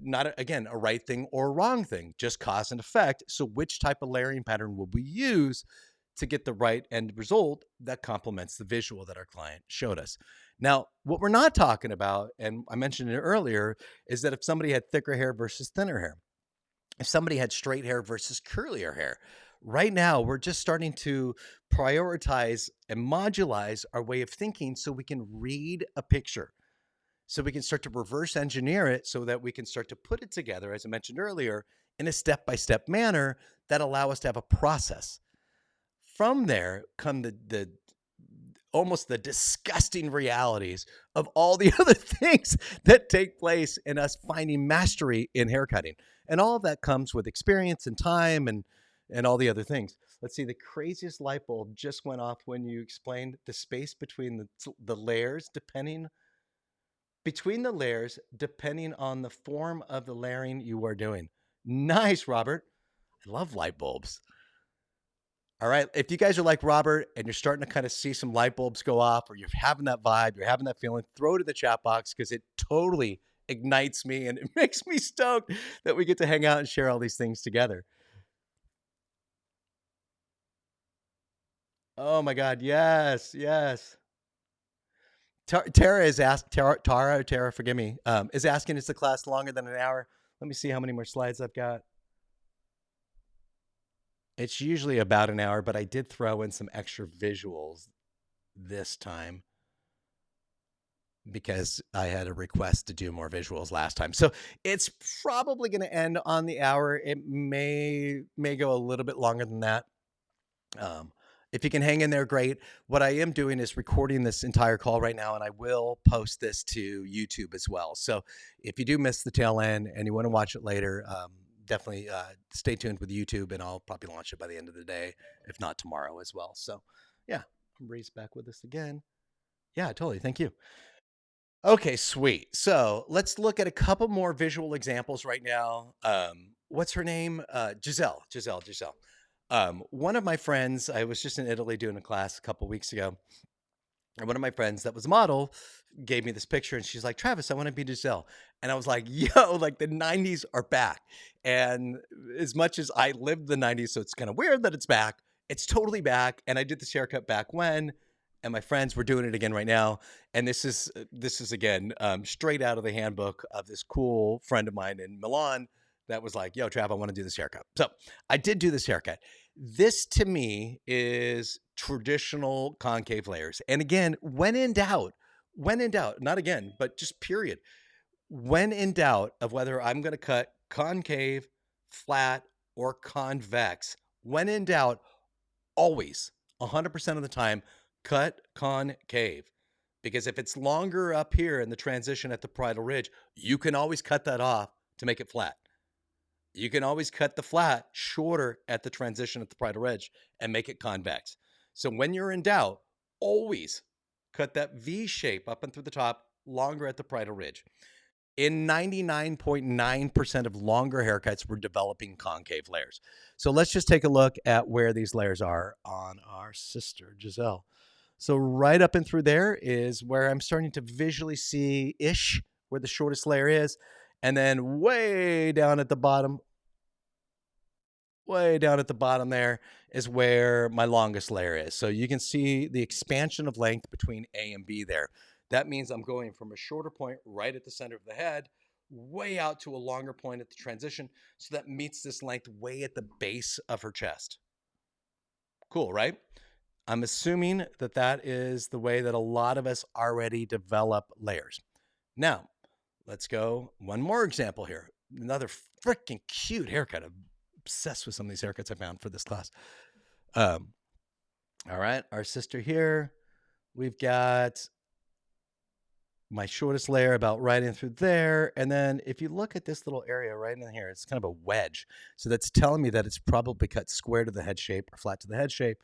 not, again, a right thing or a wrong thing, just cause and effect. So which type of layering pattern will we use to get the right end result that complements the visual that our client showed us? Now, what we're not talking about, and I mentioned it earlier, is that if somebody had thicker hair versus thinner hair, if somebody had straight hair versus curlier hair. Right now, we're just starting to prioritize and modulize our way of thinking so we can read a picture. So we can start to reverse engineer it so that we can start to put it together, as I mentioned earlier, in a step-by-step manner that allow us to have a process. From there come the almost the disgusting realities of all the other things that take place in us finding mastery in haircutting. And all of that comes with experience and time and all the other things. Let's see, the craziest light bulb just went off when you explained the space between the layers depending on the form of the layering you are doing. Nice, Robert. I love light bulbs. All right. If you guys are like Robert and you're starting to kind of see some light bulbs go off, or you're having that vibe, you're having that feeling, throw it in the chat box because it totally ignites me and it makes me stoked that we get to hang out and share all these things together. Oh my God. Yes. Yes. Tara is asked, Tara, forgive me, is asking, is the class longer than an hour? Let me see how many more slides I've got. It's usually about an hour, but I did throw in some extra visuals this time because I had a request to do more visuals last time. So it's probably going to end on the hour. It may go a little bit longer than that. If you can hang in there, great. What I am doing is recording this entire call right now, and I will post this to YouTube as well. So if you do miss the tail end and you want to watch it later, definitely stay tuned with YouTube, and I'll probably launch it by the end of the day, if not tomorrow as well. So yeah, Bree's back with us again. Yeah, totally. Thank you. Okay, sweet. So let's look at a couple more visual examples right now. What's her name? Giselle. One of my friends, I was just in Italy doing a class a couple weeks ago, and one of my friends that was a model gave me this picture, and she's like, Travis, I want to be Giselle. And I was like, yo, like the 90s are back. And as much as I lived the 90s, so it's kind of weird that it's back, it's totally back. And I did this haircut back when, and my friends were doing it again right now. And this is again straight out of the handbook of this cool friend of mine in Milan that was like, yo, Trav, I want to do this haircut. So I did do this haircut. This to me is traditional concave layers. And again, when in doubt, not again, but just period. When in doubt of whether I'm going to cut concave, flat, or convex, when in doubt, always 100% of the time, cut concave. Because if it's longer up here in the transition at the parietal ridge, you can always cut that off to make it flat. You can always cut the flat shorter at the transition at the parietal ridge and make it convex. So when you're in doubt, always cut that V shape up and through the top, longer at the parietal ridge. In 99.9% of longer haircuts, we're developing concave layers. So let's just take a look at where these layers are on our sister, Giselle. So right up and through there is where I'm starting to visually see-ish where the shortest layer is. And then way down at the bottom there is where my longest layer is. So you can see the expansion of length between A and B there. That means I'm going from a shorter point right at the center of the head, way out to a longer point at the transition. So that meets this length way at the base of her chest. Cool, right? I'm assuming that that is the way that a lot of us already develop layers. Now, let's go one more example here. Another freaking cute haircut. I'm obsessed with some of these haircuts I found for this class. All right, our sister here. We've got my shortest layer about right in through there. And then if you look at this little area right in here, it's kind of a wedge. So that's telling me that it's probably cut square to the head shape or flat to the head shape.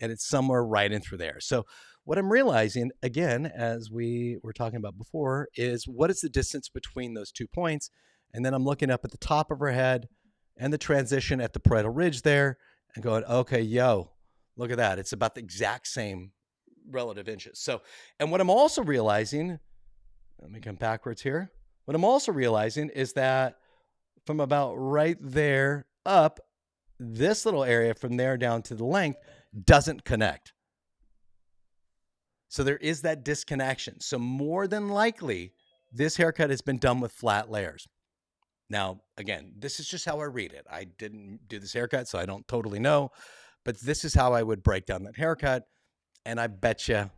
And it's somewhere right in through there. So what I'm realizing, again, as we were talking about before, is what is the distance between those 2 points? And then I'm looking up at the top of her head and the transition at the parietal ridge there and going, okay, yo, look at that. It's about the exact same relative inches. So, and what I'm also realizing, let me come backwards here. What I'm also realizing is that from about right there up, this little area from there down to the length doesn't connect. So there is that disconnection. So more than likely, this haircut has been done with flat layers. Now, again, this is just how I read it. I didn't do this haircut, so I don't totally know, but this is how I would break down that haircut. And I bet you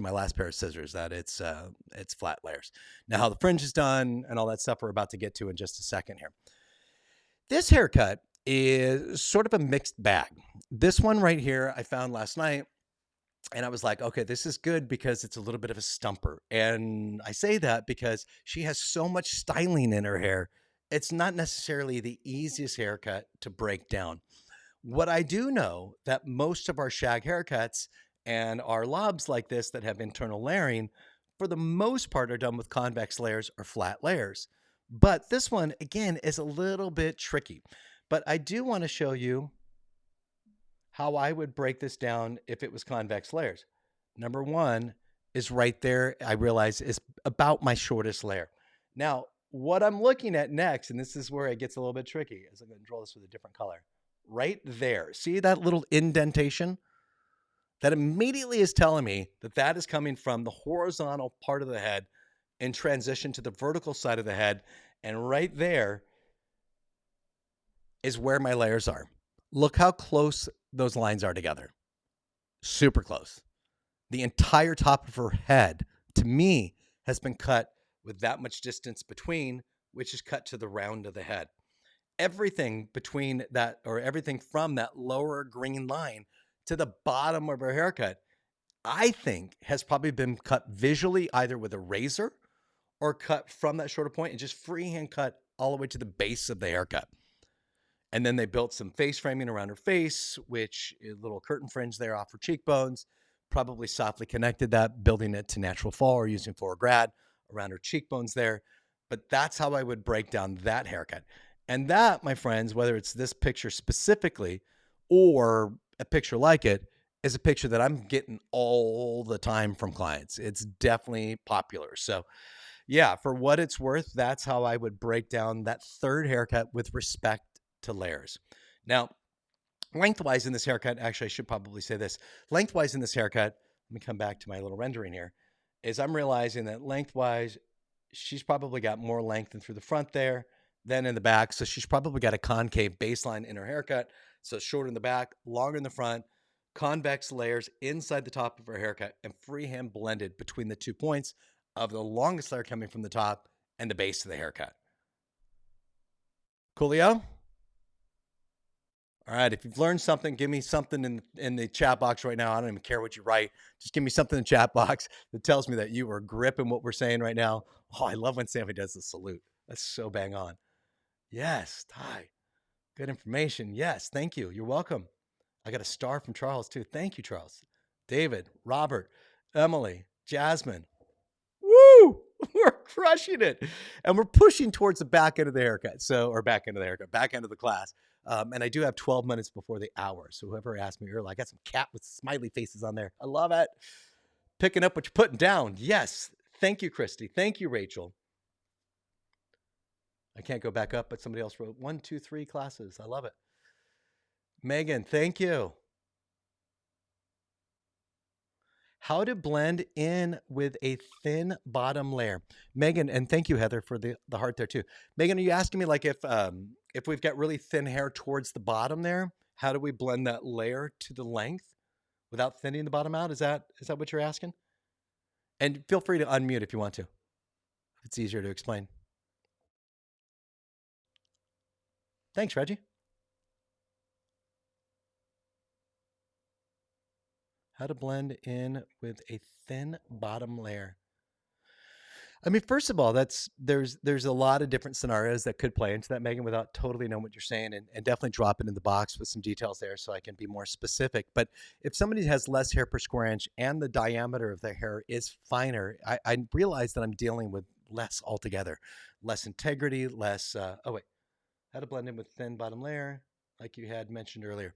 my last pair of scissors that it's flat layers. Now, how the fringe is done and all that stuff we're about to get to in just a second here. This haircut is sort of a mixed bag. This one right here I found last night, and I was like, okay, this is good because it's a little bit of a stumper. And I say that because she has so much styling in her hair. It's not necessarily the easiest haircut to break down. What I do know that most of our shag haircuts and our lobs like this that have internal layering, for the most part, are done with convex layers or flat layers. But this one, again, is a little bit tricky. But I do want to show you how I would break this down if it was convex layers. Number one is right there, I realize, is about my shortest layer. Now, what I'm looking at next, and this is where it gets a little bit tricky, is I'm going to draw this with a different color. Right there. See that little indentation? that immediately is telling me that that is coming from the horizontal part of the head in transition to the vertical side of the head. And right there is where my layers are. Look how close those lines are together. Super close. The entire top of her head, to me, has been cut with that much distance between, which is cut to the round of the head. Everything between that, or everything from that lower green line to the bottom of her haircut, I think has probably been cut visually either with a razor or cut from that shorter point and just freehand cut all the way to the base of the haircut. And then they built some face framing around her face, which is a little curtain fringe there off her cheekbones, probably softly connected that, building it to natural fall or using floor grad around her cheekbones there. But that's how I would break down that haircut. And that, my friends, whether it's this picture specifically or a picture like it, is a picture that I'm getting all the time from clients. It's definitely popular. So yeah, for what it's worth, that's how I would break down that third haircut with respect to layers. Now, lengthwise in this haircut, actually, I should probably say this. Lengthwise in this haircut, let me come back to my little rendering here, is I'm realizing that lengthwise, she's probably got more length in through the front there than in the back. So she's probably got a concave baseline in her haircut. So shorter in the back, longer in the front, convex layers inside the top of her haircut, and freehand blended between the 2 points of the longest layer coming from the top and the base of the haircut. Coolio? All right. If you've learned something, give me something in the chat box right now. I don't even care what you write. Just give me something in the chat box that tells me that you are gripping what we're saying right now. Oh, I love when Sammy does the salute. That's so bang on. Yes, Ty. Good information. Yes, thank you. You're welcome. I got a star from Charles too. Thank you, Charles. David, Robert, Emily, Jasmine. Woo! We're crushing it. And we're pushing towards the back end of the haircut. Back end of the class. And I do have 12 minutes before the hour. So whoever asked me earlier, I got some cat with smiley faces on there. I love it. Picking up what you're putting down. Yes. Thank you, Christy. Thank you, Rachel. I can't go back up, but somebody else wrote 1, 2, 3 classes. I love it. Megan, thank you. How to blend in with a thin bottom layer. Megan, and thank you, Heather, for the heart there too. Megan, are you asking me like if we've got really thin hair towards the bottom there, how do we blend that layer to the length without thinning the bottom out? Is that what you're asking? And feel free to unmute if you want to. It's easier to explain. Thanks, Reggie. How to blend in with a thin bottom layer. I mean, first of all, there's a lot of different scenarios that could play into that, Megan, without totally knowing what you're saying, and definitely drop it in the box with some details there so I can be more specific. But if somebody has less hair per square inch and the diameter of their hair is finer, I realize that I'm dealing with less altogether, less integrity, less. How to blend in with thin bottom layer, like you had mentioned earlier.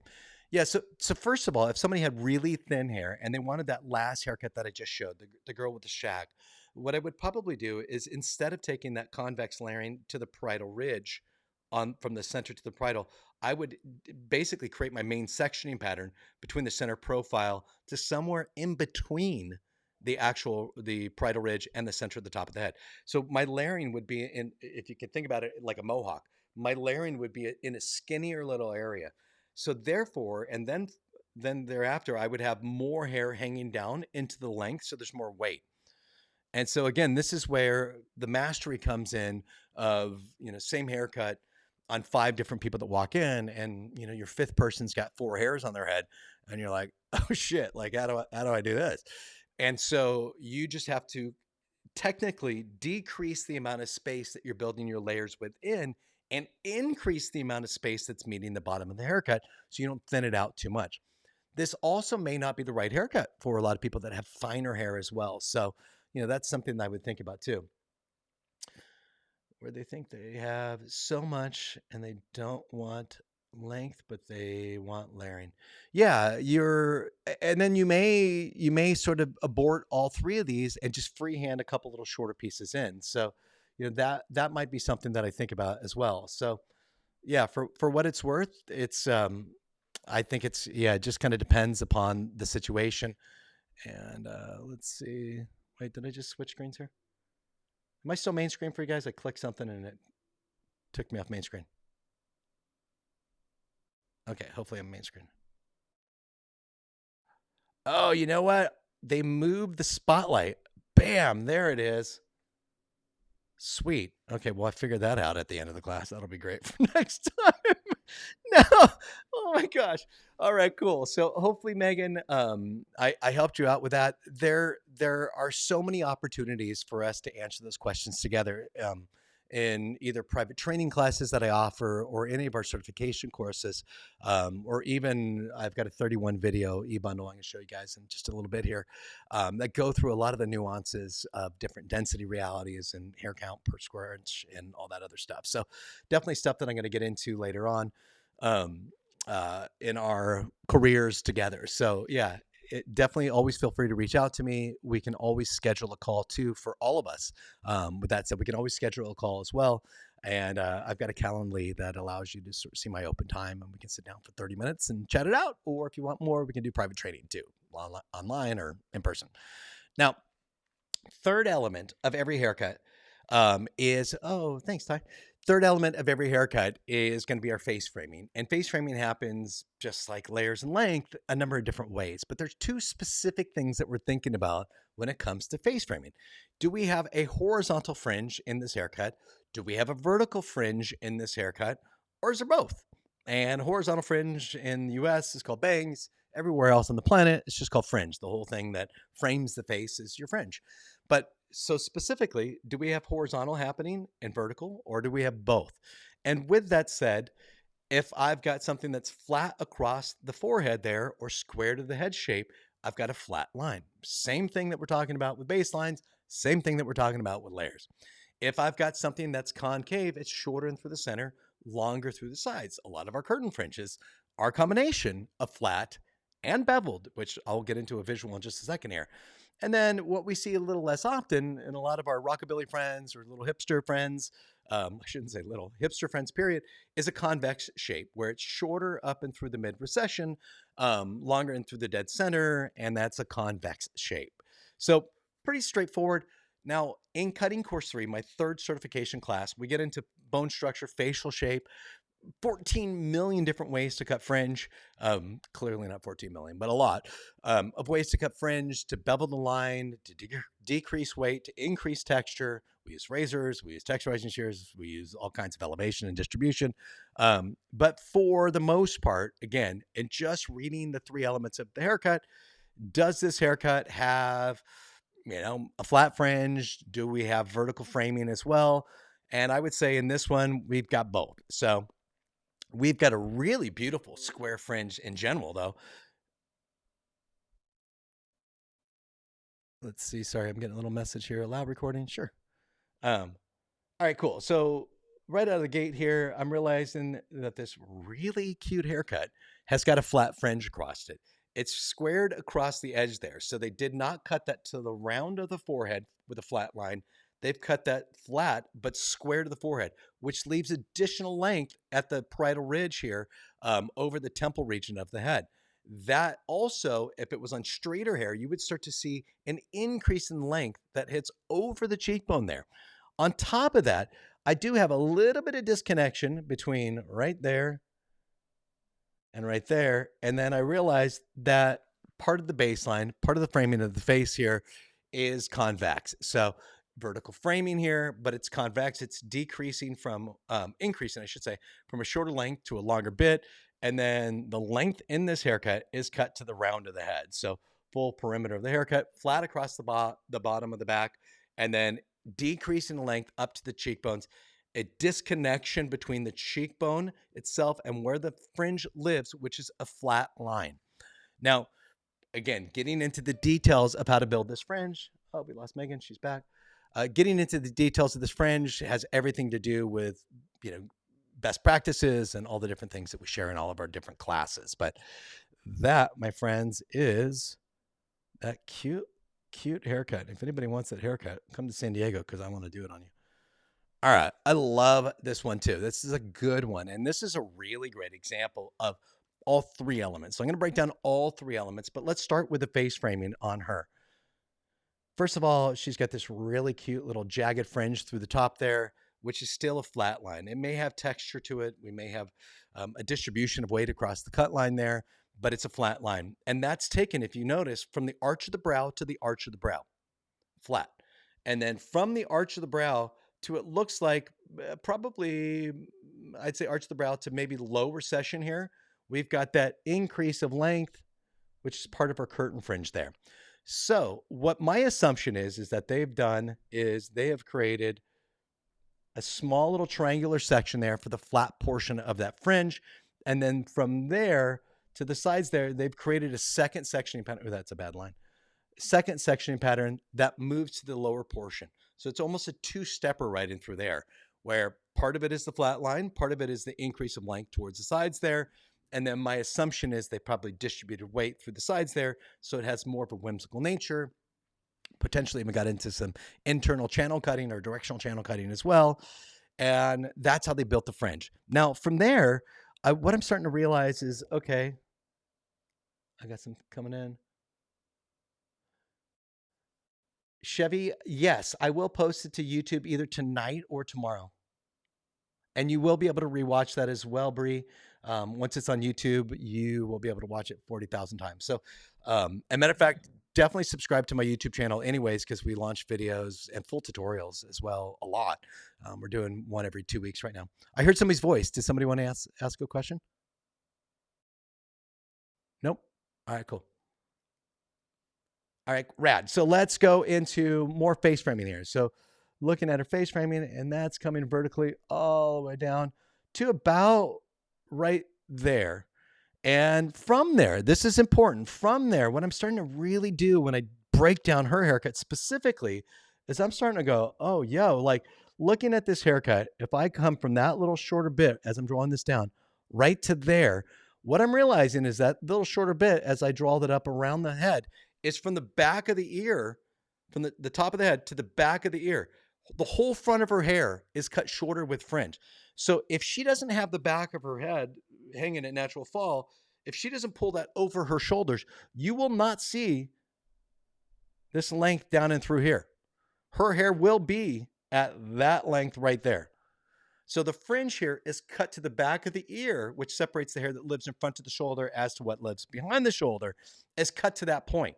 Yeah, so first of all, if somebody had really thin hair and they wanted that last haircut that I just showed, the girl with the shag, what I would probably do is instead of taking that convex layering to the parietal ridge on from the center to the parietal, I would basically create my main sectioning pattern between the center profile to somewhere in between the parietal ridge and the center of the top of the head. So my layering would be in, if you could think about it like a mohawk, my layering would be in a skinnier little area. So therefore, and then thereafter, I would have more hair hanging down into the length, so there's more weight. And so again, this is where the mastery comes in of, same haircut on 5 different people that walk in, and your fifth person's got 4 hairs on their head, and you're like, oh shit, like how do I do this? And so you just have to technically decrease the amount of space that you're building your layers within and increase the amount of space that's meeting the bottom of the haircut so you don't thin it out too much. This also may not be the right haircut for a lot of people that have finer hair as well. So, that's something that I would think about too. Where they think they have so much and they don't want length, but they want layering. Yeah, and then you may sort of abort all 3 of these and just freehand a couple little shorter pieces in. So, that might be something that I think about as well. So, yeah, for what it's worth, it's I think it's, yeah, it just kind of depends upon the situation. And let's see. Wait, did I just switch screens here? Am I still main screen for you guys? I clicked something and it took me off main screen. Okay, hopefully I'm main screen. Oh, you know what? They moved the spotlight. Bam, there it is. Sweet. Okay, well, I figured that out at the end of the class. That'll be great for next time. No. Oh my gosh. All right, cool. So hopefully, Megan, I helped you out with that. There are so many opportunities for us to answer those questions together. In either private training classes that I offer or any of our certification courses, or even I've got a 31 video e-bundle I'm going to show you guys in just a little bit here, that go through a lot of the nuances of different density realities and hair count per square inch and all that other stuff. So definitely stuff that I'm going to get into later on um, in our careers together. So yeah, definitely always feel free to reach out to me. We can always schedule a call too for all of us. With that said, we can always schedule a call as well. And I've got a Calendly that allows you to sort of see my open time, and we can sit down for 30 minutes and chat it out. Or if you want more, we can do private training too, online or in person. Now, third element of every haircut is, oh, thanks, Ty. Third element of every haircut is going to be our face framing. And face framing happens just like layers and length a number of different ways. But there's two specific things that we're thinking about when it comes to face framing. Do we have a horizontal fringe in this haircut? Do we have a vertical fringe in this haircut? Or is it both? And horizontal fringe in the US is called bangs. Everywhere else on the planet, it's just called fringe. The whole thing that frames the face is your fringe. But so specifically, do we have horizontal happening and vertical, or do we have both? And with that said, if I've got something that's flat across the forehead there or square to the head shape, I've got a flat line. Same thing that we're talking about with baselines, same thing that we're talking about with layers. If I've got something that's concave, it's shorter and through the center, longer through the sides. A lot of our curtain fringes are a combination of flat and beveled, which I'll get into a visual in just a second here. And then what we see a little less often in a lot of our rockabilly friends or little hipster friends, I shouldn't say little, hipster friends, period, is a convex shape where it's shorter up and through the mid recession, longer and through the dead center, and that's a convex shape. So pretty straightforward. Now, in cutting course 3, my third certification class, we get into bone structure, facial shape, 14 million different ways to cut fringe. Clearly not 14 million, but a lot of ways to cut fringe, to bevel the line, to decrease weight, to increase texture. We use razors, we use texturizing shears, we use all kinds of elevation and distribution. But for the most part, again, in just reading the 3 elements of the haircut, does this haircut have, a flat fringe? Do we have vertical framing as well? And I would say in this one, we've got both. So we've got a really beautiful square fringe in general, though. Let's see. Sorry, I'm getting a little message here. Allow recording. Sure. Um, all right, cool. So right out of the gate here, I'm realizing that this really cute haircut has got a flat fringe across it. It's squared across the edge there. So they did not cut that to the round of the forehead with a flat line. They've cut that flat, but square to the forehead, which leaves additional length at the parietal ridge here over the temple region of the head. That also, if it was on straighter hair, you would start to see an increase in length that hits over the cheekbone there. On top of that, I do have a little bit of disconnection between right there and right there. And then I realized that part of the baseline, part of the framing of the face here is convex. So vertical framing here, but it's convex. It's decreasing from, increasing, I should say, from a shorter length to a longer bit. And then the length in this haircut is cut to the round of the head. So full perimeter of the haircut, flat across the bottom of the back, and then decreasing the length up to the cheekbones, a disconnection between the cheekbone itself and where the fringe lives, which is a flat line. Now, again, getting into the details of how to build this fringe. Oh, we lost Megan. She's back. Getting into the details of this fringe has everything to do with, best practices and all the different things that we share in all of our different classes. But that, my friends, is that cute haircut. If anybody wants that haircut, come to San Diego because I want to do it on you. All right. I love this one too. This is a good one. And this is a really great example of all three elements. So I'm going to break down all three elements, but let's start with the face framing on her. First of all, she's got this really cute little jagged fringe through the top there, which is still a flat line. It may have texture to it. We may have a distribution of weight across the cut line there, but it's a flat line. And that's taken, if you notice, from the arch of the brow to the arch of the brow, flat. And then from the arch of the brow to it looks like probably, I'd say arch of the brow to maybe low recession here. We've got that increase of length, which is part of our curtain fringe there. So what my assumption is that they've done is they have created a small little triangular section there for the flat portion of that fringe. And then from there to the sides there, they've created a second sectioning pattern. Oh, that's a bad line. Second sectioning pattern that moves to the lower portion. So it's almost a two-stepper right in through there, where part of it is the flat line, part of it is the increase of length towards the sides there. And then my assumption is they probably distributed weight through the sides there, so it has more of a whimsical nature. Potentially even got into some internal channel cutting or directional channel cutting as well. And that's how they built the fringe. Now, from there, what I'm starting to realize is, okay, I got some coming in. Chevy, yes, I will post it to YouTube either tonight or tomorrow. And you will be able to rewatch that as well, Bree. Once it's on YouTube, you will be able to watch it 40,000 times. So, a matter of fact, definitely subscribe to my YouTube channel anyways, because we launch videos and full tutorials as well a lot. We're doing one every 2 weeks right now. I heard somebody's voice. Did somebody want to ask a question? Nope. All right, cool. All right, rad. So let's go into more face framing here. So looking at her face framing, and that's coming vertically all the way down to about right there. And from there, this is important. From there, what I'm starting to really do when I break down her haircut specifically is I'm starting to go, oh, yo, like looking at this haircut, if I come from that little shorter bit as I'm drawing this down right to there, what I'm realizing is that little shorter bit as I draw that up around the head is from the back of the ear, from the top of the head to the back of the ear. The whole front of her hair is cut shorter with fringe. So if she doesn't have the back of her head hanging at natural fall, if she doesn't pull that over her shoulders, you will not see this length down and through here. Her hair will be at that length right there. So the fringe here is cut to the back of the ear, which separates the hair that lives in front of the shoulder as to what lives behind the shoulder, is cut to that point.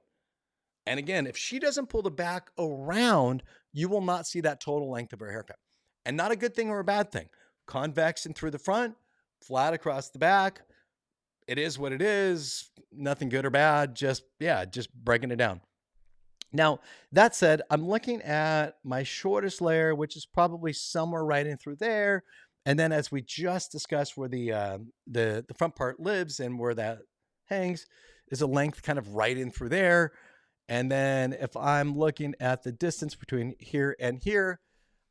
And again, if she doesn't pull the back around, you will not see that total length of her haircut. And not a good thing or a bad thing. Convex and through the front, flat across the back. It is what it is. Nothing good or bad. Just breaking it down. Now, that said, I'm looking at my shortest layer, which is probably somewhere right in through there. And then as we just discussed where the front part lives and where that hangs is a length kind of right in through there. And then if I'm looking at the distance between here and here,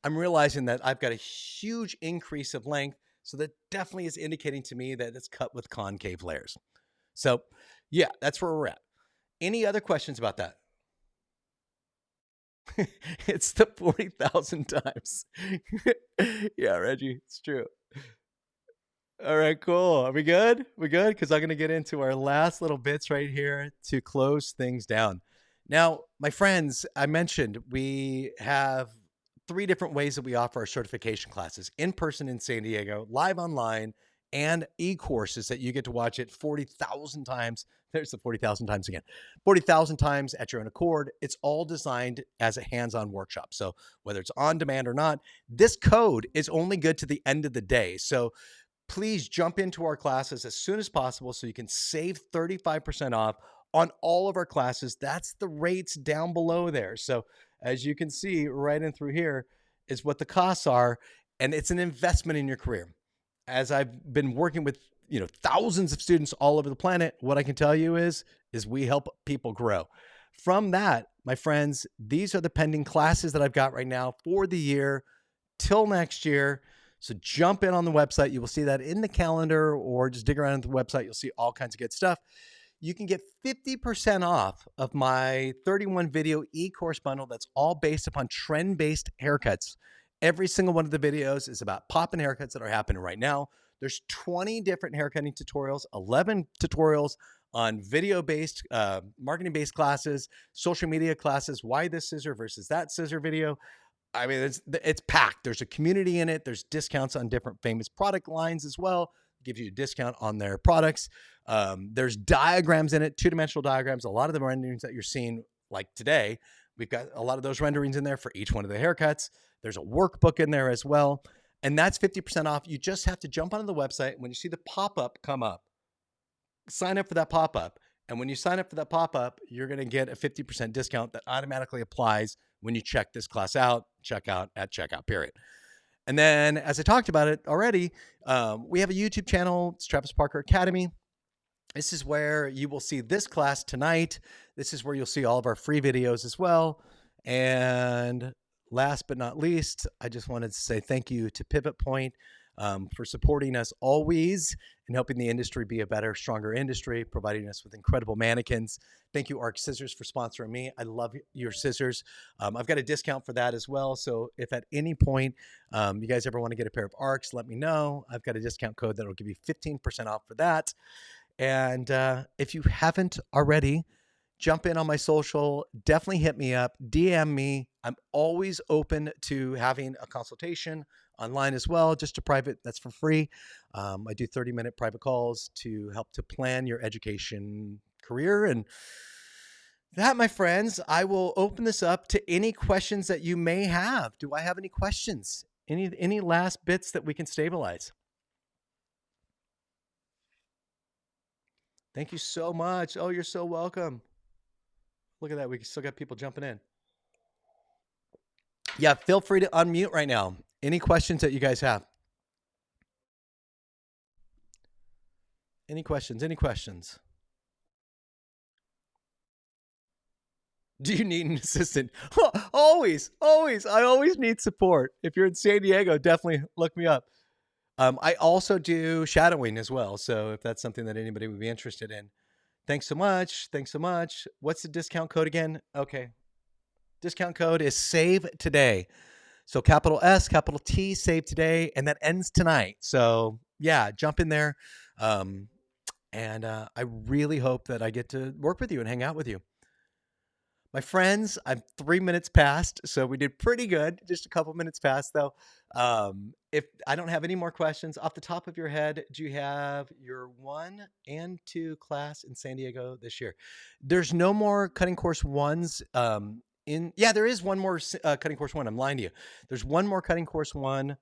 I'm realizing that I've got a huge increase of length. So that definitely is indicating to me that it's cut with concave layers. So yeah, that's where we're at. Any other questions about that? It's the 40,000 times. Yeah, Reggie, it's true. All right, cool. Are we good? We good? Because I'm going to get into our last little bits right here to close things down. Now, my friends, I mentioned we have 3 different ways that we offer our certification classes: in person in San Diego, live online, and e-courses that you get to watch it 40,000 times. There's the 40,000 times again. 40,000 times at your own accord. It's all designed as a hands-on workshop. So whether it's on demand or not, this code is only good to the end of the day. So please jump into our classes as soon as possible so you can save 35% off on all of our classes. That's the rates down below there. So as you can see right in through here is what the costs are, and it's an investment in your career. As I've been working with, thousands of students all over the planet, what I can tell you is we help people grow. From that, my friends, these are the pending classes that I've got right now for the year till next year. So jump in on the website. You will see that in the calendar, or just dig around at the website. You'll see all kinds of good stuff. You can get 50% off of my 31 video e-course bundle that's all based upon trend-based haircuts. Every single one of the videos is about popping haircuts that are happening right now. There's 20 different haircutting tutorials, 11 tutorials on video-based, marketing-based classes, social media classes, why this scissor versus that scissor video. I mean, it's packed. There's a community in it. There's discounts on different famous product lines as well. Gives you a discount on their products. There's diagrams in it, two-dimensional diagrams. A lot of the renderings that you're seeing, like today, we've got a lot of those renderings in there for each one of the haircuts. There's a workbook in there as well. And that's 50% off. You just have to jump onto the website. When you see the pop-up come up, sign up for that pop-up. And when you sign up for that pop-up, you're going to get a 50% discount that automatically applies when you check this class out, checkout at checkout, period. And then, as I talked about it already, we have a YouTube channel. It's Travis Parker Academy. This is where you will see this class tonight. This is where you'll see all of our free videos as well. And last but not least, I just wanted to say thank you to Pivot Point for supporting us always and helping the industry be a better, stronger industry, providing us with incredible mannequins. Thank you, Arc Scissors, for sponsoring me. I love your scissors. I've got a discount for that as well. So if at any point you guys ever want to get a pair of Arcs, let me know. I've got a discount code that will give you 15% off for that. And if you haven't already, jump in on my social, definitely hit me up, DM me. I'm always open to having a consultation online as well, just a private, that's for free. I do 30-minute private calls to help to plan your education career. And that, my friends, I will open this up to any questions that you may have. Do I have any questions? Any last bits that we can stabilize? Thank you so much. Oh, you're so welcome. Look at that. We still got people jumping in. Yeah, feel free to unmute right now. Any questions that you guys have? Any questions? Any questions? Do you need an assistant? Always, always. I always need support. If you're in San Diego, definitely look me up. I also do shadowing as well. So if that's something that anybody would be interested in. Thanks so much. Thanks so much. What's the discount code again? Okay. Discount code is SAVE TODAY. So capital S, capital T, save today, and that ends tonight. So yeah, jump in there. And I really hope that I get to work with you and hang out with you. My friends, I'm 3 minutes past, so we did pretty good. Just a couple minutes past, though. If I don't have any more questions, off the top of your head, do you have your 1 and 2 class in San Diego this year? There's no more cutting course 1s. Yeah, there is one more cutting course 1. I'm lying to you. There's one more cutting course 1,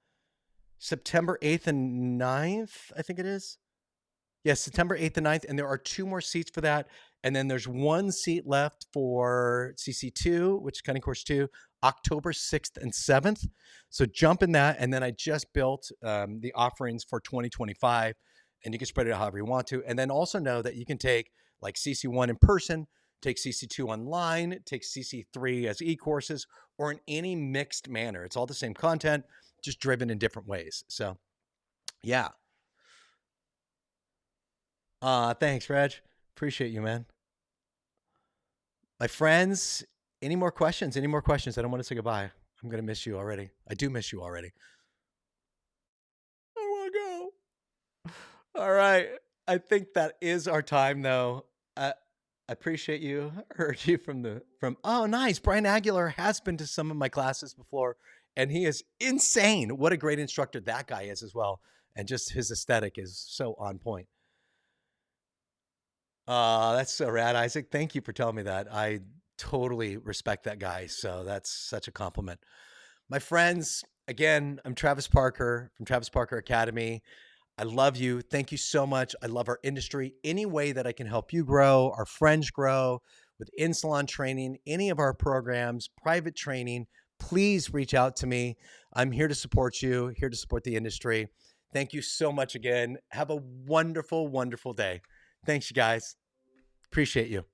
September 8th and 9th, I think it is. Yes, September 8th and 9th, and there are 2 more seats for that. And then there's 1 seat left for CC2, which is cutting course 2, October 6th and 7th. So jump in that. And then I just built the offerings for 2025, and you can spread it out however you want to. And then also know that you can take like CC1 in person, take CC2 online, take CC3 as e-courses, or in any mixed manner. It's all the same content, just driven in different ways. So yeah. Thanks, Reg. Appreciate you, man. My friends, any more questions? Any more questions? I don't want to say goodbye. I'm going to miss you already. I do miss you already. I want to go. All right. I think that is our time, though. I appreciate you. I heard you oh, nice. Brian Aguilar has been to some of my classes before, and he is insane. What a great instructor that guy is as well. And just his aesthetic is so on point. That's so rad, Isaac. Thank you for telling me that. I totally respect that guy. So that's such a compliment. My friends, again, I'm Travis Parker from Travis Parker Academy. I love you. Thank you so much. I love our industry. Any way that I can help you grow, our friends grow with in-salon training, any of our programs, private training, please reach out to me. I'm here to support you, here to support the industry. Thank you so much again. Have a wonderful, wonderful day. Thanks, you guys. Appreciate you.